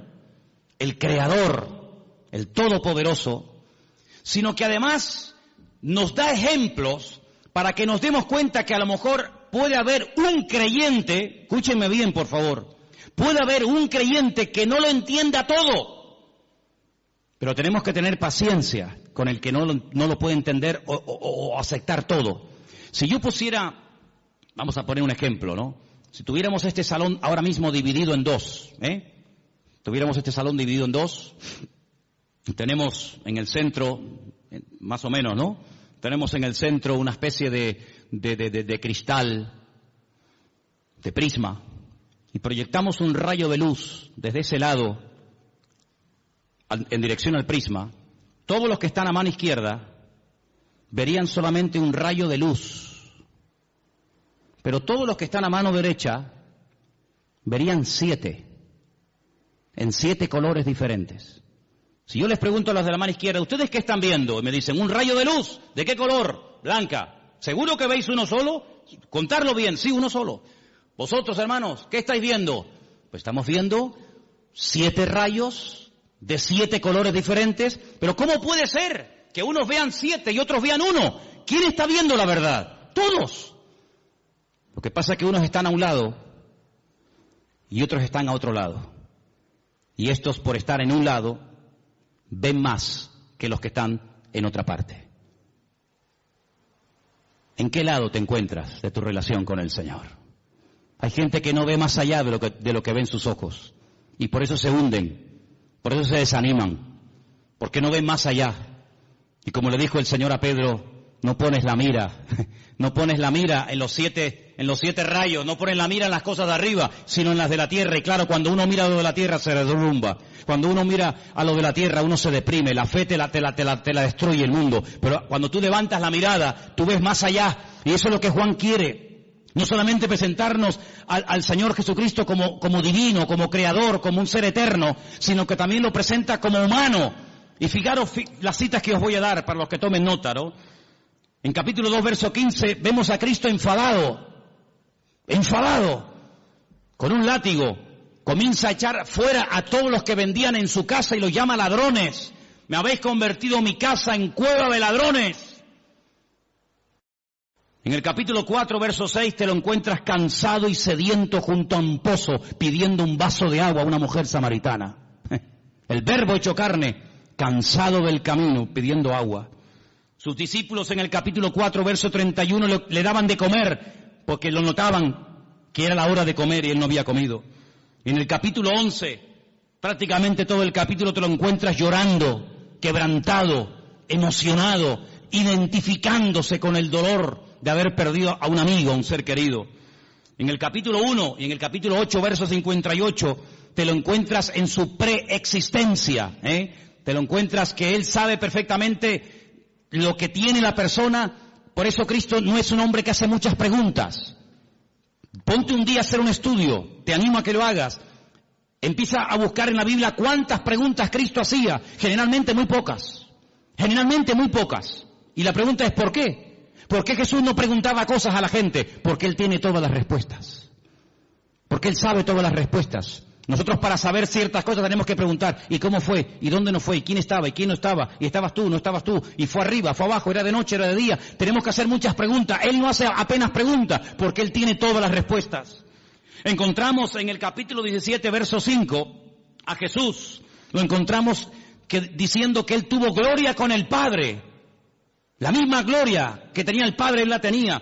S1: el creador, el todopoderoso, sino que además nos da ejemplos para que nos demos cuenta que a lo mejor puede haber un creyente, escúchenme bien por favor, puede haber un creyente que no lo entienda todo, pero tenemos que tener paciencia con el que no lo puede entender o aceptar todo. Si yo pusiera, vamos a poner un ejemplo, ¿no? Si tuviéramos este salón ahora mismo dividido en dos, tuviéramos este salón dividido en dos, tenemos en el centro, más o menos, ¿no? Tenemos en el centro una especie de cristal, de prisma, y proyectamos un rayo de luz desde ese lado en dirección al prisma. Todos los que están a mano izquierda verían solamente un rayo de luz, pero todos los que están a mano derecha verían 7, en 7 colores diferentes. Si yo les pregunto a los de la mano izquierda, ¿ustedes qué están viendo? Y me dicen, un rayo de luz. ¿De qué color? Blanca. ¿Seguro que veis uno solo? Contarlo bien, sí, uno solo. Vosotros, hermanos, ¿qué estáis viendo? Pues estamos viendo 7 rayos de 7 colores diferentes, pero ¿cómo puede ser que unos vean 7 y otros vean 1? ¿Quién está viendo la verdad? Todos. Lo que pasa es que unos están a un lado y otros están a otro lado. Y estos, por estar en un lado, ven más que los que están en otra parte. ¿En qué lado te encuentras de tu relación con el Señor? Hay gente que no ve más allá de lo que ven sus ojos, y por eso se hunden. Por eso se desaniman, porque no ven más allá. Y como le dijo el Señor a Pedro, no pones la mira en los 7 rayos, no pones la mira en las cosas de arriba, sino en las de la tierra. Y claro, cuando uno mira a lo de la tierra se derrumba. Cuando uno mira a lo de la tierra uno se deprime, la fe te la destruye el mundo. Pero cuando tú levantas la mirada, tú ves más allá. Y eso es lo que Juan quiere. No solamente presentarnos al Señor Jesucristo como divino, como creador, como un ser eterno, sino que también lo presenta como humano. Y fijaros las citas que os voy a dar para los que tomen nota, ¿no? En capítulo 2, verso 15, vemos a Cristo enfadado, con un látigo. Comienza a echar fuera a todos los que vendían en su casa y los llama ladrones. Me habéis convertido mi casa en cueva de ladrones. En el capítulo 4, verso 6, te lo encuentras cansado y sediento junto a un pozo, pidiendo un vaso de agua a una mujer samaritana. El Verbo hecho carne, cansado del camino, pidiendo agua. Sus discípulos en el capítulo 4, verso 31, le daban de comer, porque lo notaban que era la hora de comer y él no había comido. En el capítulo 11, prácticamente todo el capítulo te lo encuentras llorando, quebrantado, emocionado, identificándose con el dolor de haber perdido a un amigo, a un ser querido. En el capítulo 1 y en el capítulo 8, verso 58, te lo encuentras en su preexistencia, Te lo encuentras que él sabe perfectamente lo que tiene la persona. Por eso Cristo no es un hombre que hace muchas preguntas. Ponte un día a hacer un estudio, te animo a que lo hagas. Empieza a buscar en la Biblia cuántas preguntas Cristo hacía. Generalmente muy pocas. Y la pregunta es ¿por qué? ¿Por qué Jesús no preguntaba cosas a la gente? Porque Él tiene todas las respuestas. Porque Él sabe todas las respuestas. Nosotros para saber ciertas cosas tenemos que preguntar, ¿y cómo fue? ¿Y dónde no fue? ¿Y quién estaba? ¿Y quién no estaba? ¿Y estabas tú? ¿No estabas tú? ¿Y fue arriba? ¿Fue abajo? ¿Era de noche? ¿Era de día? Tenemos que hacer muchas preguntas. Él no hace apenas preguntas porque Él tiene todas las respuestas. Encontramos en el capítulo 17, verso 5, a Jesús. Lo encontramos diciendo que Él tuvo gloria con el Padre. La misma gloria que tenía el Padre, Él la tenía.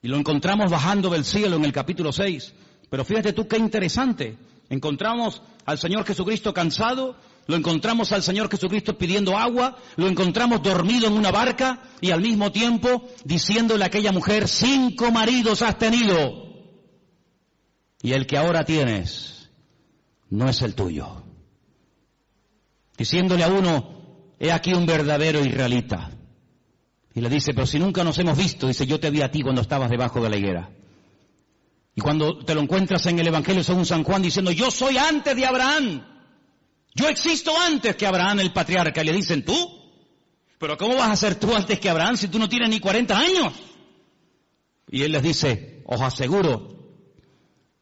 S1: Y lo encontramos bajando del cielo en el capítulo 6. Pero fíjate tú qué interesante. Encontramos al Señor Jesucristo cansado, lo encontramos al Señor Jesucristo pidiendo agua, lo encontramos dormido en una barca y al mismo tiempo diciéndole a aquella mujer, 5 maridos has tenido y el que ahora tienes no es el tuyo. Diciéndole a uno, he aquí un verdadero israelita. Y le dice, pero si nunca nos hemos visto, dice, yo te vi a ti cuando estabas debajo de la higuera. Y cuando te lo encuentras en el Evangelio según San Juan diciendo, yo soy antes de Abraham. Yo existo antes que Abraham el patriarca. Y le dicen, ¿tú? ¿Pero cómo vas a ser tú antes que Abraham si tú no tienes ni 40 años? Y él les dice, os aseguro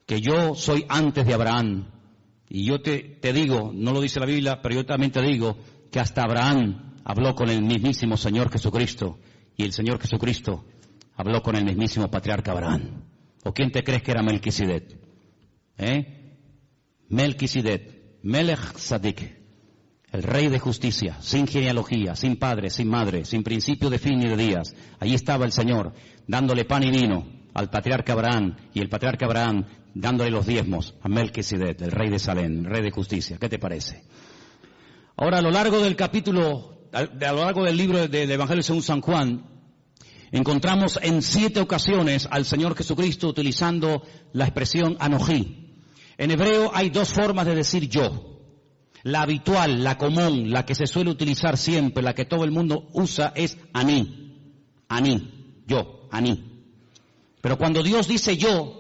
S1: que yo soy antes de Abraham. Y yo te digo, no lo dice la Biblia, pero yo también te digo que hasta Abraham habló con el mismísimo Señor Jesucristo. Y el Señor Jesucristo habló con el mismísimo patriarca Abraham. ¿O quién te crees que era Melquisedec? Melquisedec, Melech Tzadik, el rey de justicia, sin genealogía, sin padre, sin madre, sin principio de fin ni de días. Allí estaba el Señor, dándole pan y vino al patriarca Abraham, y el patriarca Abraham dándole los diezmos a Melquisedec, el rey de Salem, el rey de justicia. ¿Qué te parece? Ahora, a lo largo del capítulo, a lo largo del libro del Evangelio según San Juan, encontramos en 7 ocasiones al Señor Jesucristo utilizando la expresión anojí. En hebreo hay 2 formas de decir yo. La habitual, la común, la que se suele utilizar siempre, la que todo el mundo usa es aní. Aní, yo, aní. Pero cuando Dios dice yo,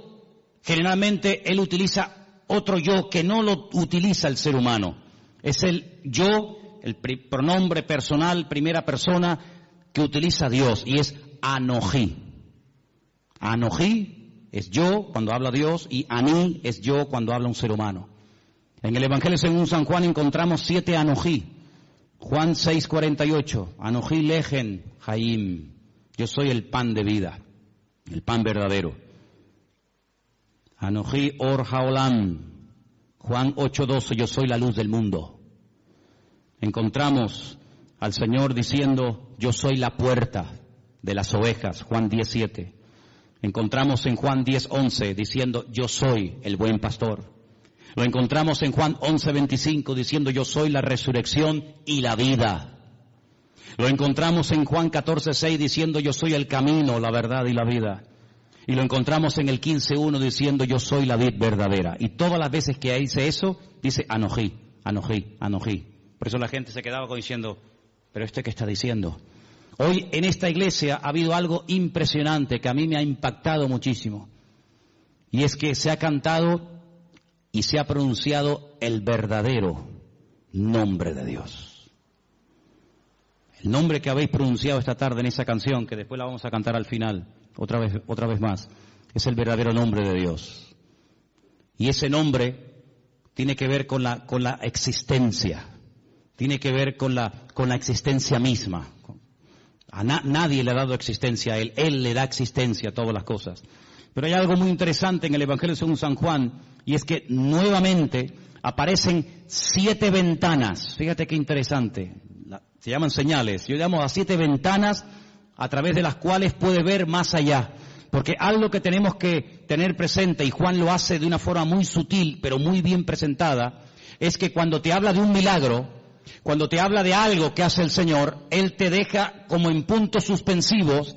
S1: generalmente Él utiliza otro yo que no lo utiliza el ser humano. Es el yo, el pronombre personal, primera persona, que utiliza Dios, y es anojí. Anojí es yo cuando habla Dios y aní es yo cuando habla un ser humano. En el Evangelio según San Juan encontramos 7 anojí. Juan 6:48, anojí lejen jaim, yo soy el pan de vida, el pan verdadero. Anojí or haolam, Juan 8:12, yo soy la luz del mundo. Encontramos al Señor diciendo, yo soy la puerta de las ovejas, Juan 10:7. Encontramos en Juan 10:11 diciendo, yo soy el buen pastor. Lo encontramos en Juan 11:25 diciendo, yo soy la resurrección y la vida. Lo encontramos en Juan 14:6 diciendo, yo soy el camino, la verdad y la vida. Y lo encontramos en el 15:1 diciendo, yo soy la vid verdadera. Y todas las veces que dice eso, dice anojí, anojí, anojí. Por eso la gente se quedaba diciendo, ¿pero qué está diciendo? Hoy en esta iglesia ha habido algo impresionante que a mí me ha impactado muchísimo. Y es que se ha cantado y se ha pronunciado el verdadero nombre de Dios. El nombre que habéis pronunciado esta tarde en esa canción, que después la vamos a cantar al final, otra vez más, es el verdadero nombre de Dios. Y ese nombre tiene que ver con la existencia, tiene que ver con la existencia misma. Nadie le ha dado existencia a Él le da existencia a todas las cosas. Pero hay algo muy interesante en el Evangelio según San Juan, y es que nuevamente aparecen 7 ventanas. Fíjate qué interesante. Se llaman señales. Yo llamo a 7 ventanas a través de las cuales puede ver más allá. Porque algo que tenemos que tener presente, y Juan lo hace de una forma muy sutil, pero muy bien presentada, es que cuando te habla de un milagro, cuando te habla de algo que hace el Señor, Él te deja como en puntos suspensivos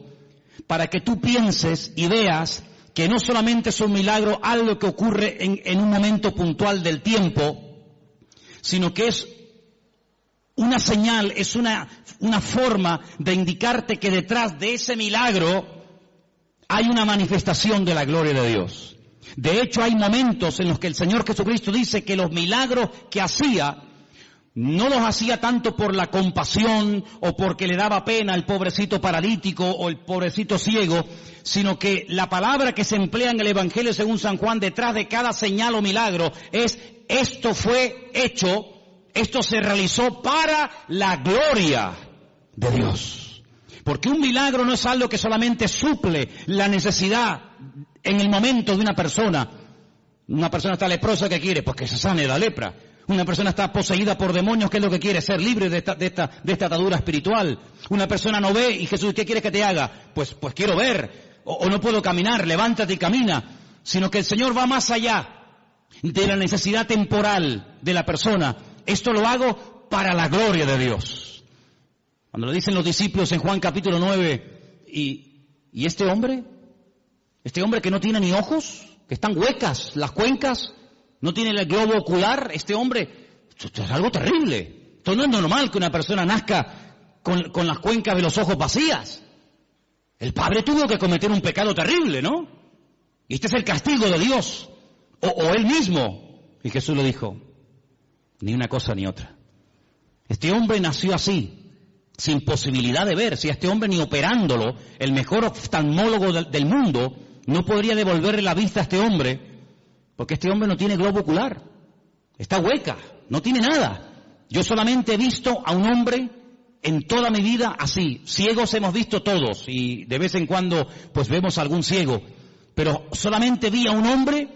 S1: para que tú pienses y veas que no solamente es un milagro, algo que ocurre en un momento puntual del tiempo, sino que es una señal, es una forma de indicarte que detrás de ese milagro hay una manifestación de la gloria de Dios. De hecho, hay momentos en los que el Señor Jesucristo dice que los milagros que hacía no los hacía tanto por la compasión o porque le daba pena al pobrecito paralítico o el pobrecito ciego, sino que la palabra que se emplea en el Evangelio según San Juan detrás de cada señal o milagro es esto fue hecho, esto se realizó para la gloria de Dios. Porque un milagro no es algo que solamente suple la necesidad en el momento de una persona, Una persona está leprosa, ¿qué quiere? Pues que se sane la lepra. Una persona está poseída por demonios, ¿qué es lo que quiere? Ser libre de esta atadura espiritual. Una persona no ve y Jesús, ¿qué quieres que te haga? Pues quiero ver, o no puedo caminar, levántate y camina. Sino que el Señor va más allá de la necesidad temporal de la persona. Esto lo hago para la gloria de Dios. Cuando le dicen los discípulos en Juan capítulo 9, ¿y este hombre que no tiene ni ojos, que están huecas las cuencas, no tiene el globo ocular, este hombre, esto es algo terrible. Esto no es normal que una persona nazca con las cuencas de los ojos vacías. El padre tuvo que cometer un pecado terrible, ¿no? Y este es el castigo de Dios, o él mismo. Y Jesús le dijo, ni una cosa ni otra. Este hombre nació así, sin posibilidad de ver. Si a este hombre ni operándolo, el mejor oftalmólogo del mundo no podría devolverle la vista a este hombre, porque este hombre no tiene globo ocular, está hueca, no tiene nada. Yo solamente he visto a un hombre en toda mi vida así. Ciegos hemos visto todos, y de vez en cuando pues vemos a algún ciego, pero solamente vi a un hombre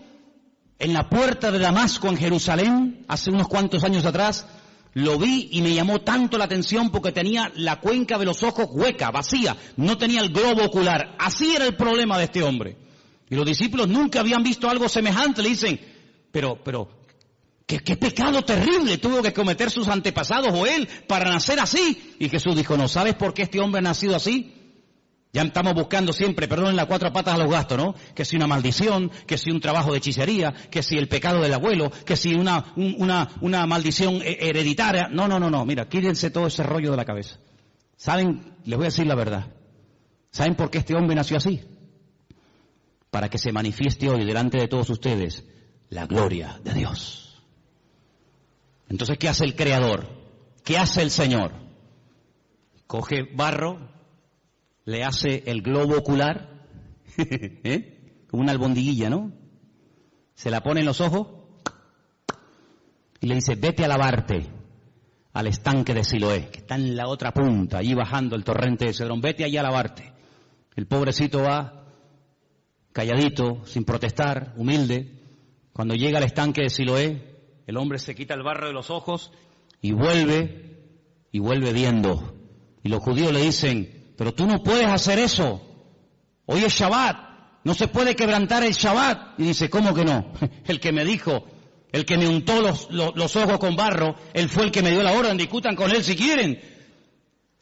S1: en la puerta de Damasco en Jerusalén, hace unos cuantos años atrás. Lo vi y me llamó tanto la atención porque tenía la cuenca de los ojos hueca, vacía, no tenía el globo ocular. Así era el problema de este hombre. Y los discípulos nunca habían visto algo semejante. Le dicen, pero, ¿qué pecado terrible tuvo que cometer sus antepasados o él para nacer así? Y Jesús dijo, ¿no sabes por qué este hombre ha nacido así? Ya estamos buscando siempre, perdonen las cuatro patas a los gastos, ¿no? Que si una maldición, que si un trabajo de hechicería, que si el pecado del abuelo, que si una maldición hereditaria. No, mira, quítense todo ese rollo de la cabeza. ¿Saben? Les voy a decir la verdad. ¿Saben por qué este hombre nació así? Para que se manifieste hoy delante de todos ustedes la gloria de Dios. Entonces, ¿qué hace el Creador? ¿Qué hace el Señor? Coge barro, le hace el globo ocular, como una albondiguilla, ¿no? Se la pone en los ojos y le dice, vete a lavarte al estanque de Siloé, que está en la otra punta, allí bajando el torrente de Cedrón. Vete allá a lavarte. El pobrecito va calladito, sin protestar, humilde. Cuando llega al estanque de Siloé, el hombre se quita el barro de los ojos y vuelve viendo. Y los judíos le dicen, pero tú no puedes hacer eso. Hoy es Shabbat, no se puede quebrantar el Shabbat. Y dice, ¿cómo que no? El que me dijo, el que me untó los ojos con barro, él fue el que me dio la orden, discutan con él si quieren.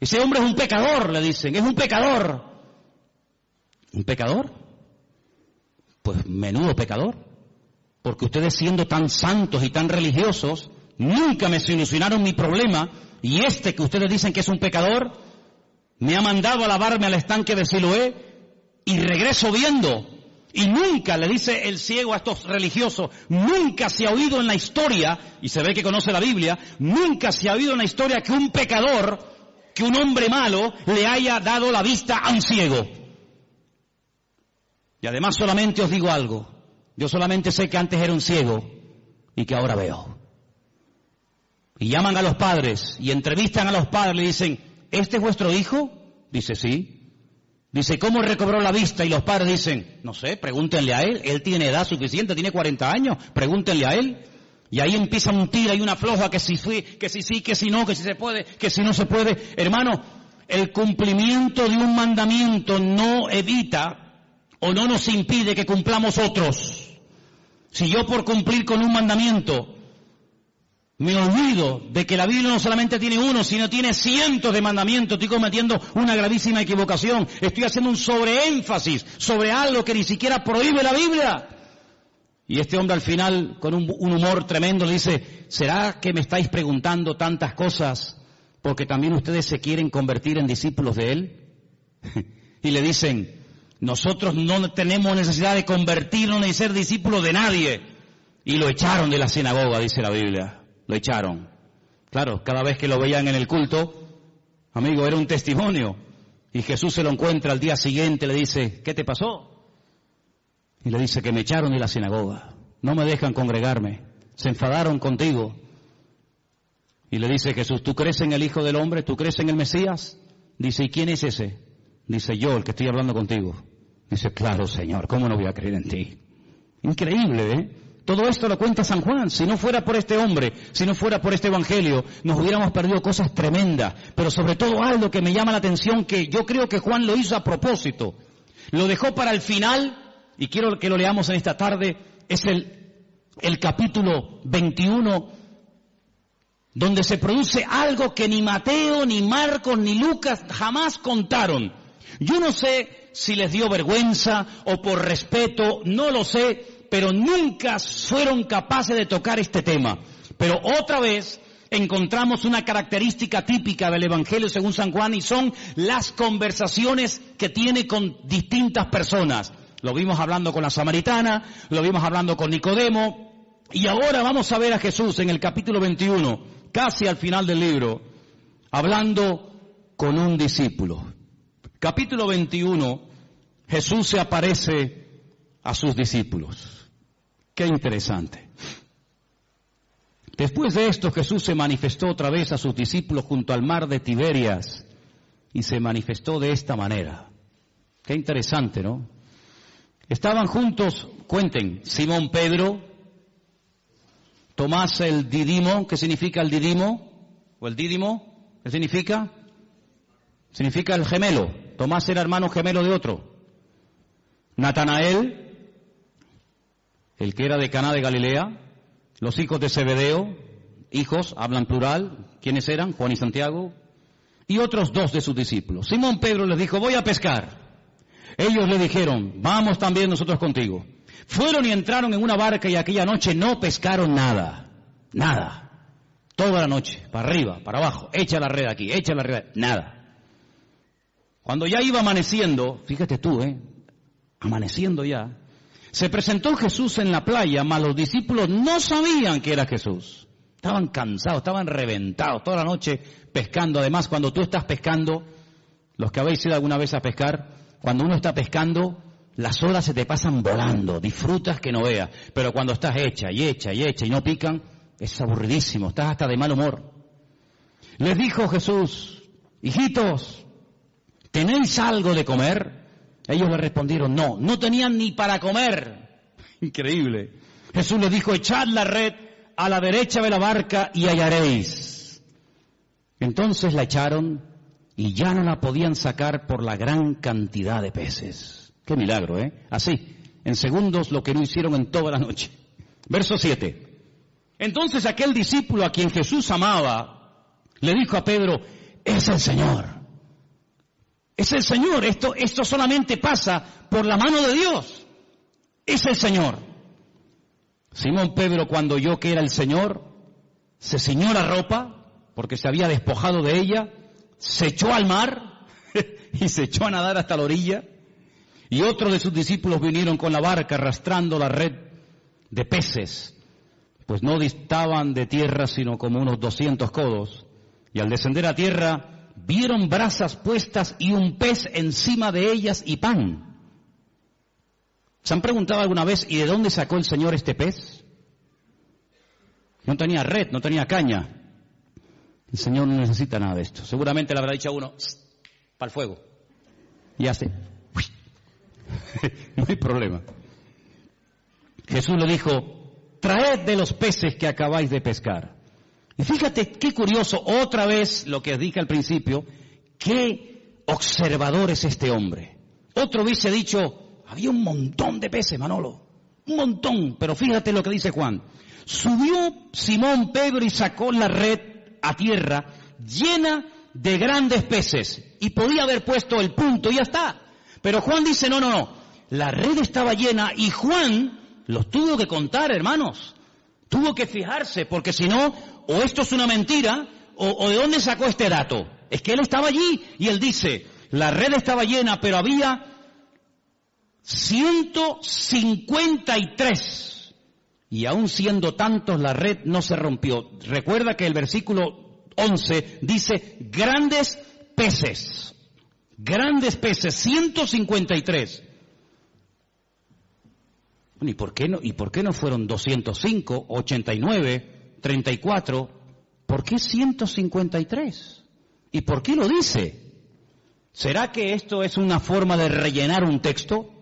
S1: Ese hombre es un pecador, le dicen, es un pecador. ¿Un pecador? Pues menudo pecador, porque ustedes siendo tan santos y tan religiosos, nunca me solucionaron mi problema, y este que ustedes dicen que es un pecador, me ha mandado a lavarme al estanque de Siloé, y regreso viendo. Y nunca, le dice el ciego a estos religiosos, nunca se ha oído en la historia, y se ve que conoce la Biblia, nunca se ha oído en la historia que un pecador, que un hombre malo, le haya dado la vista a un ciego. Y además solamente os digo algo, yo solamente sé que antes era un ciego y que ahora veo. Y llaman a los padres y entrevistan a los padres, le dicen, ¿este es vuestro hijo? Dice, sí. Dice, ¿cómo recobró la vista? Y los padres dicen, no sé, pregúntenle a él tiene edad suficiente, tiene 40 años, pregúntenle a él. Y ahí empieza un tira y una floja, que si sí, que si no, que si se puede, que si no se puede. Hermano, el cumplimiento de un mandamiento no evita o no nos impide que cumplamos otros. Si yo por cumplir con un mandamiento me olvido de que la Biblia no solamente tiene uno, sino tiene cientos de mandamientos, estoy cometiendo una gravísima equivocación. Estoy haciendo un sobreénfasis sobre algo que ni siquiera prohíbe la Biblia. Y este hombre al final, con un humor tremendo, le dice, ¿será que me estáis preguntando tantas cosas porque también ustedes se quieren convertir en discípulos de él? Y le dicen, nosotros no tenemos necesidad de convertirnos ni ser discípulos de nadie. Y lo echaron de la sinagoga, dice la Biblia. Lo echaron. Claro, cada vez que lo veían en el culto, amigo, era un testimonio. Y Jesús se lo encuentra al día siguiente, le dice, ¿qué te pasó? Y le dice que me echaron de la sinagoga. No me dejan congregarme. Se enfadaron contigo. Y le dice Jesús, ¿tú crees en el Hijo del Hombre? ¿Tú crees en el Mesías? Dice, ¿y quién es ese? Dice, yo, el que estoy hablando contigo. Dice, claro, Señor, ¿cómo no voy a creer en ti? Increíble, ¿eh? Todo esto lo cuenta San Juan. Si no fuera por este hombre, si no fuera por este evangelio, nos hubiéramos perdido cosas tremendas. Pero sobre todo algo que me llama la atención, que yo creo que Juan lo hizo a propósito. Lo dejó para el final, y quiero que lo leamos en esta tarde, es el capítulo 21, donde se produce algo que ni Mateo, ni Marcos, ni Lucas jamás contaron. Yo no sé si les dio vergüenza o por respeto, no lo sé, pero nunca fueron capaces de tocar este tema. Pero otra vez encontramos una característica típica del Evangelio según San Juan, y son las conversaciones que tiene con distintas personas. Lo vimos hablando con la samaritana, lo vimos hablando con Nicodemo, y ahora vamos a ver a Jesús en el capítulo 21, casi al final del libro, hablando con un discípulo. Capítulo 21, Jesús se aparece a sus discípulos. Qué interesante. Después de esto, Jesús se manifestó otra vez a sus discípulos junto al mar de Tiberias, y se manifestó de esta manera. Qué interesante, ¿no? Estaban juntos, cuenten, Simón Pedro, Tomás el Didimo. ¿Qué significa el Didimo? ¿O el Dídimo? ¿Qué significa? Significa el gemelo. Tomás era hermano gemelo de otro. Natanael, el que era de Caná de Galilea, los hijos de Zebedeo, hijos, hablan plural, ¿quiénes eran? Juan y Santiago, y otros 2 de sus discípulos. Simón Pedro les dijo, voy a pescar. Ellos le dijeron, vamos también nosotros contigo. Fueron y entraron en una barca, y aquella noche no pescaron nada, toda la noche, para arriba, para abajo, echa la red aquí, echa la red, nada. Cuando ya iba amaneciendo, fíjate tú, amaneciendo ya, se presentó Jesús en la playa, mas los discípulos no sabían que era Jesús. Estaban cansados, estaban reventados, toda la noche pescando. Además, cuando tú estás pescando, los que habéis ido alguna vez a pescar, cuando uno está pescando, las horas se te pasan volando, disfrutas que no veas. Pero cuando estás hecha y no pican, es aburridísimo, estás hasta de mal humor. Les dijo Jesús, hijitos, ¿tenéis algo de comer? Ellos le respondieron, no tenían ni para comer. Increíble. Jesús les dijo, echad la red a la derecha de la barca y hallaréis. Entonces la echaron y ya no la podían sacar por la gran cantidad de peces. Qué milagro, Así, en segundos, lo que no hicieron en toda la noche. Verso 7. Entonces aquel discípulo a quien Jesús amaba, le dijo a Pedro, es el Señor. Es el Señor, esto solamente pasa por la mano de Dios. Es el Señor. Simón Pedro, cuando oyó que era el Señor, se ciñó la ropa, porque se había despojado de ella, se echó al mar y se echó a nadar hasta la orilla. Y otros de sus discípulos vinieron con la barca arrastrando la red de peces, pues no distaban de tierra sino como unos 200 codos. Y al descender a tierra, vieron brasas puestas y un pez encima de ellas y pan. ¿Se han preguntado alguna vez, ¿y de dónde sacó el Señor este pez? No tenía red, no tenía caña. El Señor no necesita nada de esto. Seguramente le habrá dicho a uno, para el fuego. Y hace, no hay problema. Jesús le dijo, traed de los peces que acabáis de pescar. Y fíjate qué curioso, otra vez lo que dije al principio, qué observador es este hombre. Otro hubiese dicho, había un montón de peces, Manolo, un montón, pero fíjate lo que dice Juan. Subió Simón Pedro y sacó la red a tierra llena de grandes peces, y podía haber puesto el punto y ya está. Pero Juan dice, no, la red estaba llena, y Juan los tuvo que contar, hermanos. Tuvo que fijarse, porque si no, o esto es una mentira, o de dónde sacó este dato. Es que él estaba allí, y él dice, la red estaba llena, pero había 153. Y aún siendo tantos, la red no se rompió. Recuerda que el versículo 11 dice, grandes peces, 153. Bueno, ¿y por qué no fueron 205, 89, 34? ¿Por qué 153? ¿Y por qué lo dice? ¿Será que esto es una forma de rellenar un texto?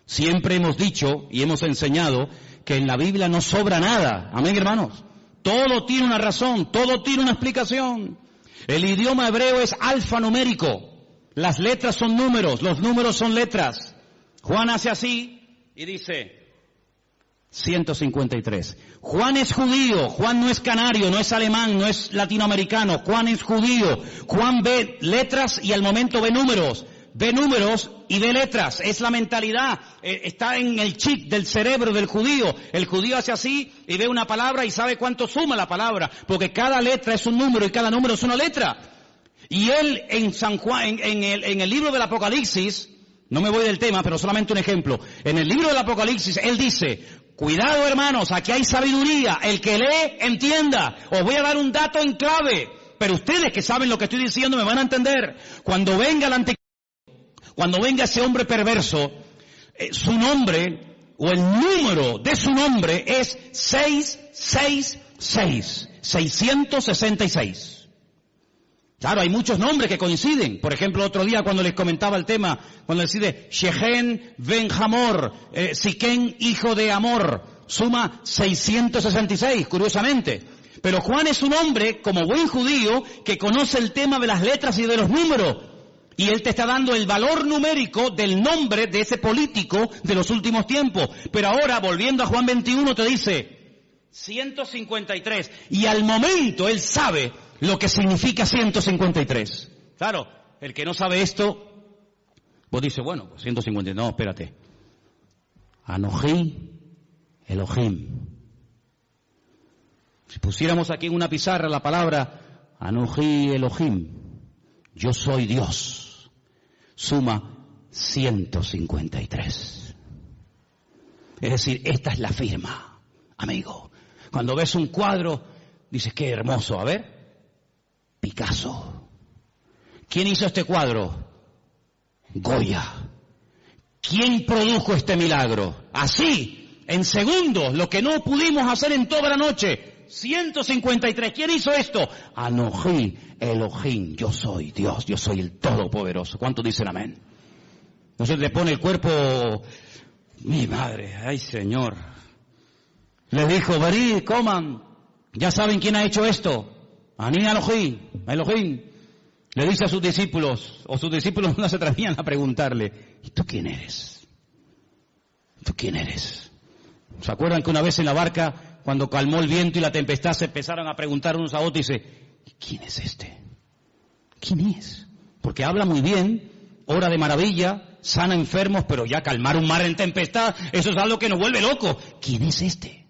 S1: Siempre hemos dicho y hemos enseñado que en la Biblia no sobra nada. Amén, hermanos. Todo tiene una razón, todo tiene una explicación. El idioma hebreo es alfanumérico. Las letras son números, los números son letras. Juan hace así y dice 153. Juan es judío, Juan no es canario, no es alemán, no es latinoamericano, Juan es judío. Juan ve letras y al momento ve números y ve letras. Es la mentalidad, está en el chip del cerebro del judío. El judío hace así y ve una palabra y sabe cuánto suma la palabra, porque cada letra es un número y cada número es una letra. Y él en San Juan, en el libro del Apocalipsis, no me voy del tema, pero solamente un ejemplo. En el libro del Apocalipsis, él dice, cuidado hermanos, aquí hay sabiduría, el que lee, entienda. Os voy a dar un dato en clave, pero ustedes que saben lo que estoy diciendo me van a entender. Cuando venga el anticristo, cuando venga ese hombre perverso, su nombre, o el número de su nombre es 666, 666. Claro, hay muchos nombres que coinciden. Por ejemplo, otro día cuando les comentaba el tema, cuando decide Shechem ben Hamor, Siquén, hijo de Amor, suma 666, curiosamente. Pero Juan es un hombre, como buen judío, que conoce el tema de las letras y de los números. Y él te está dando el valor numérico del nombre de ese político de los últimos tiempos. Pero ahora, volviendo a Juan 21, te dice 153. Y al momento él sabe lo que significa 153. Claro, el que no sabe esto, vos dices, bueno, pues 153, no, espérate. Anoji Elohim. Si pusiéramos aquí en una pizarra la palabra Anoji Elohim, yo soy Dios, suma 153. Es decir, esta es la firma, amigo. Cuando ves un cuadro, dices, qué hermoso, a ver. Picasso. ¿Quién hizo este cuadro? Goya. ¿Quién produjo este milagro? Así, en segundos, lo que no pudimos hacer en toda la noche. 153. ¿Quién hizo esto? Anoji Elohim. Yo soy Dios, yo soy el Todopoderoso. ¿Cuántos dicen amén? Entonces le pone el cuerpo, mi madre, ay Señor. Les dijo, venid, coman. Ya saben quién ha hecho esto. Ani Elohim. Le dice a sus discípulos, o sus discípulos no se atrevían a preguntarle, ¿y tú quién eres? ¿Tú quién eres? ¿Se acuerdan que una vez en la barca, cuando calmó el viento y la tempestad, se empezaron a preguntar unos a otros y dice, ¿quién es este? ¿Quién es? Porque habla muy bien, obra de maravilla, sana enfermos, pero ya calmar un mar en tempestad, eso es algo que nos vuelve locos. ¿Quién es este?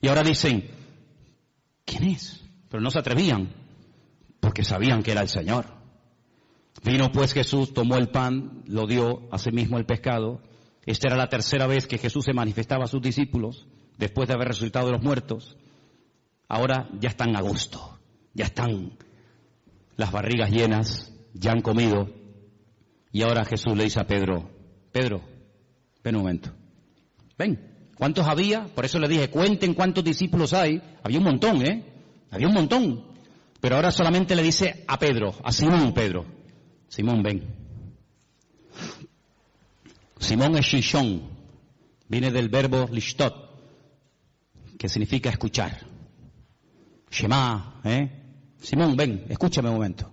S1: Y ahora dicen, ¿quién es? Pero no se atrevían, porque sabían que era el Señor. Vino pues Jesús, tomó el pan, lo dio, asimismo el pescado. Esta era la tercera vez que Jesús se manifestaba a sus discípulos, después de haber resucitado de los muertos. Ahora ya están a gusto, ya están las barrigas llenas, ya han comido. Y ahora Jesús le dice a Pedro, Pedro, ven un momento, ven. ¿Cuántos había? Por eso le dije, cuenten cuántos discípulos hay. Había un montón, había un montón. Pero ahora solamente le dice a Pedro, a Simón Pedro. Simón, ven. Simón es Shishon. Viene del verbo lishtot, que significa escuchar. Shema, Simón, ven, escúchame un momento.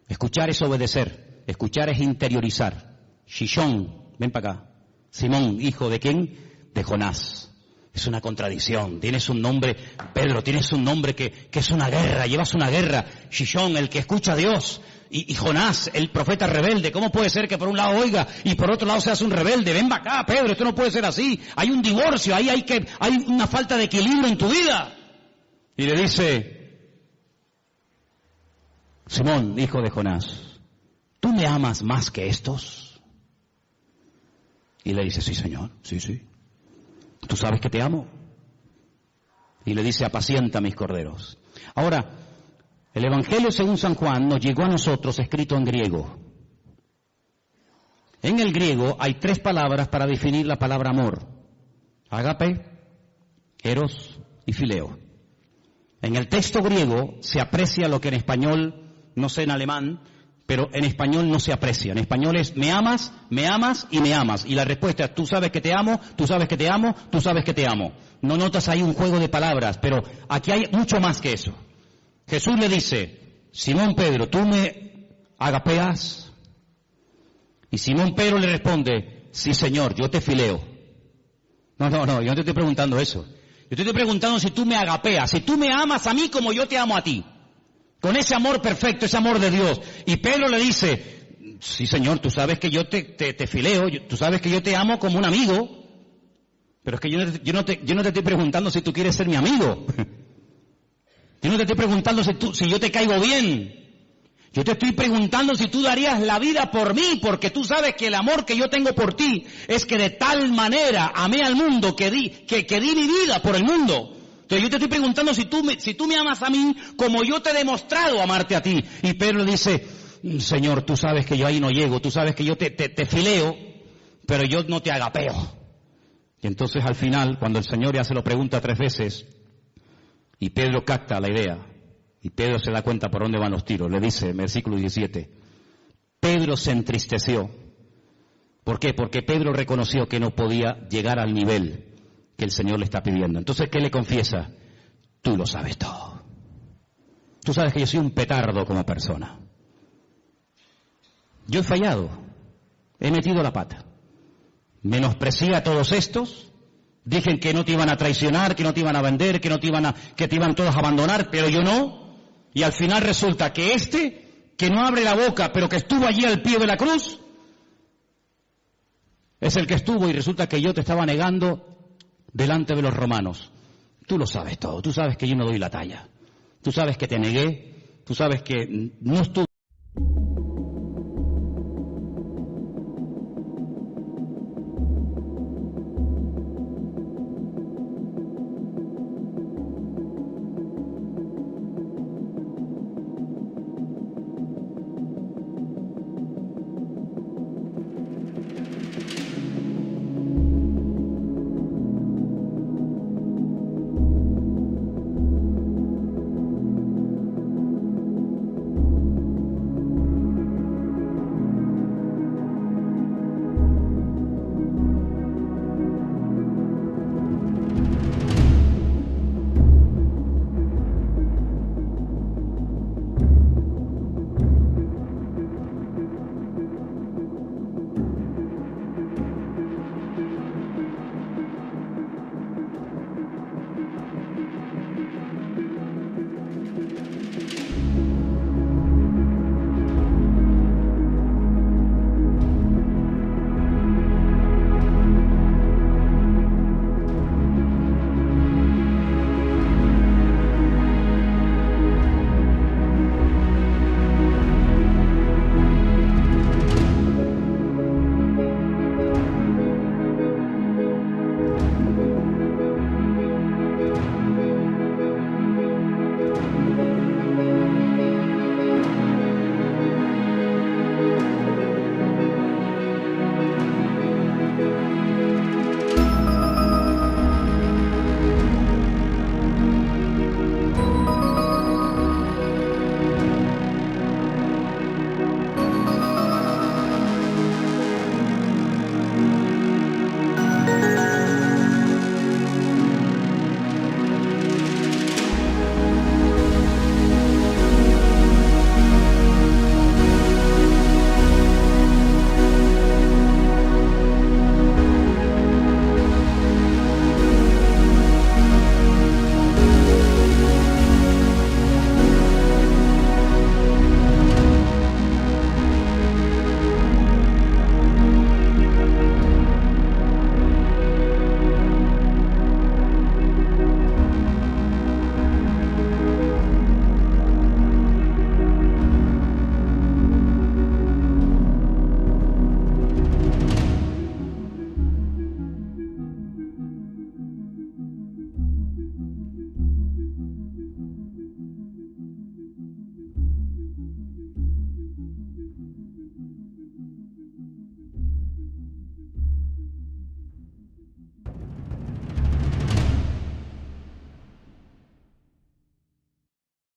S1: Escuchar es obedecer. Escuchar es interiorizar. Shishon, ven para acá. Simón, hijo de quién? De Jonás. Es una contradicción. Tienes un nombre, Pedro, tienes un nombre que es una guerra, llevas una guerra. Shishon, el que escucha a Dios. Y Jonás, el profeta rebelde. ¿Cómo puede ser que por un lado oiga y por otro lado seas un rebelde? Ven acá, Pedro, esto no puede ser así. Hay un divorcio, ahí hay una falta de equilibrio en tu vida. Y le dice, Simón, hijo de Jonás, ¿tú me amas más que estos? Y le dice, sí, Señor, sí. ¿Tú sabes que te amo? Y le dice, apacienta mis corderos. Ahora, el Evangelio según San Juan nos llegó a nosotros escrito en griego. En el griego hay 3 palabras para definir la palabra amor. Ágape, eros y fileo. En el texto griego se aprecia lo que en español, no sé en alemán, pero en español no se aprecia. En español es me amas y me amas. Y la respuesta es tú sabes que te amo, tú sabes que te amo, tú sabes que te amo. No notas ahí un juego de palabras, pero aquí hay mucho más que eso. Jesús le dice, Simón Pedro, ¿tú me agapeas? Y Simón Pedro le responde, sí Señor, yo te fileo. No, yo no te estoy preguntando eso. Yo te estoy preguntando si tú me agapeas, si tú me amas a mí como yo te amo a ti. Con ese amor perfecto, ese amor de Dios. Y Pedro le dice, sí Señor, tú sabes que yo te fileo, tú sabes que yo te amo como un amigo. Pero es que yo no te estoy preguntando si tú quieres ser mi amigo. Yo no te estoy preguntando si yo te caigo bien. Yo te estoy preguntando si tú darías la vida por mí, porque tú sabes que el amor que yo tengo por ti es que de tal manera amé al mundo que di mi vida por el mundo. Entonces yo te estoy preguntando si tú me amas a mí como yo te he demostrado amarte a ti. Y Pedro le dice, Señor, tú sabes que yo ahí no llego, tú sabes que yo te fileo, pero yo no te agapeo. Y entonces al final, cuando el Señor ya se lo pregunta 3 veces, y Pedro capta la idea, y Pedro se da cuenta por dónde van los tiros, le dice en versículo 17, Pedro se entristeció. ¿Por qué? Porque Pedro reconoció que no podía llegar al nivel que el Señor le está pidiendo. Entonces, ¿qué le confiesa? Tú lo sabes todo. Tú sabes que yo soy un petardo como persona. Yo he fallado. He metido la pata. Menosprecié a todos estos. Dije que no te iban a traicionar, que no te iban a vender, que te iban todos a abandonar, pero yo no. Y al final resulta que que no abre la boca, pero que estuvo allí al pie de la cruz, es el que estuvo y resulta que yo te estaba negando delante de los romanos. Tú lo sabes todo, tú sabes que yo no doy la talla. Tú sabes que te negué, tú sabes que no estuve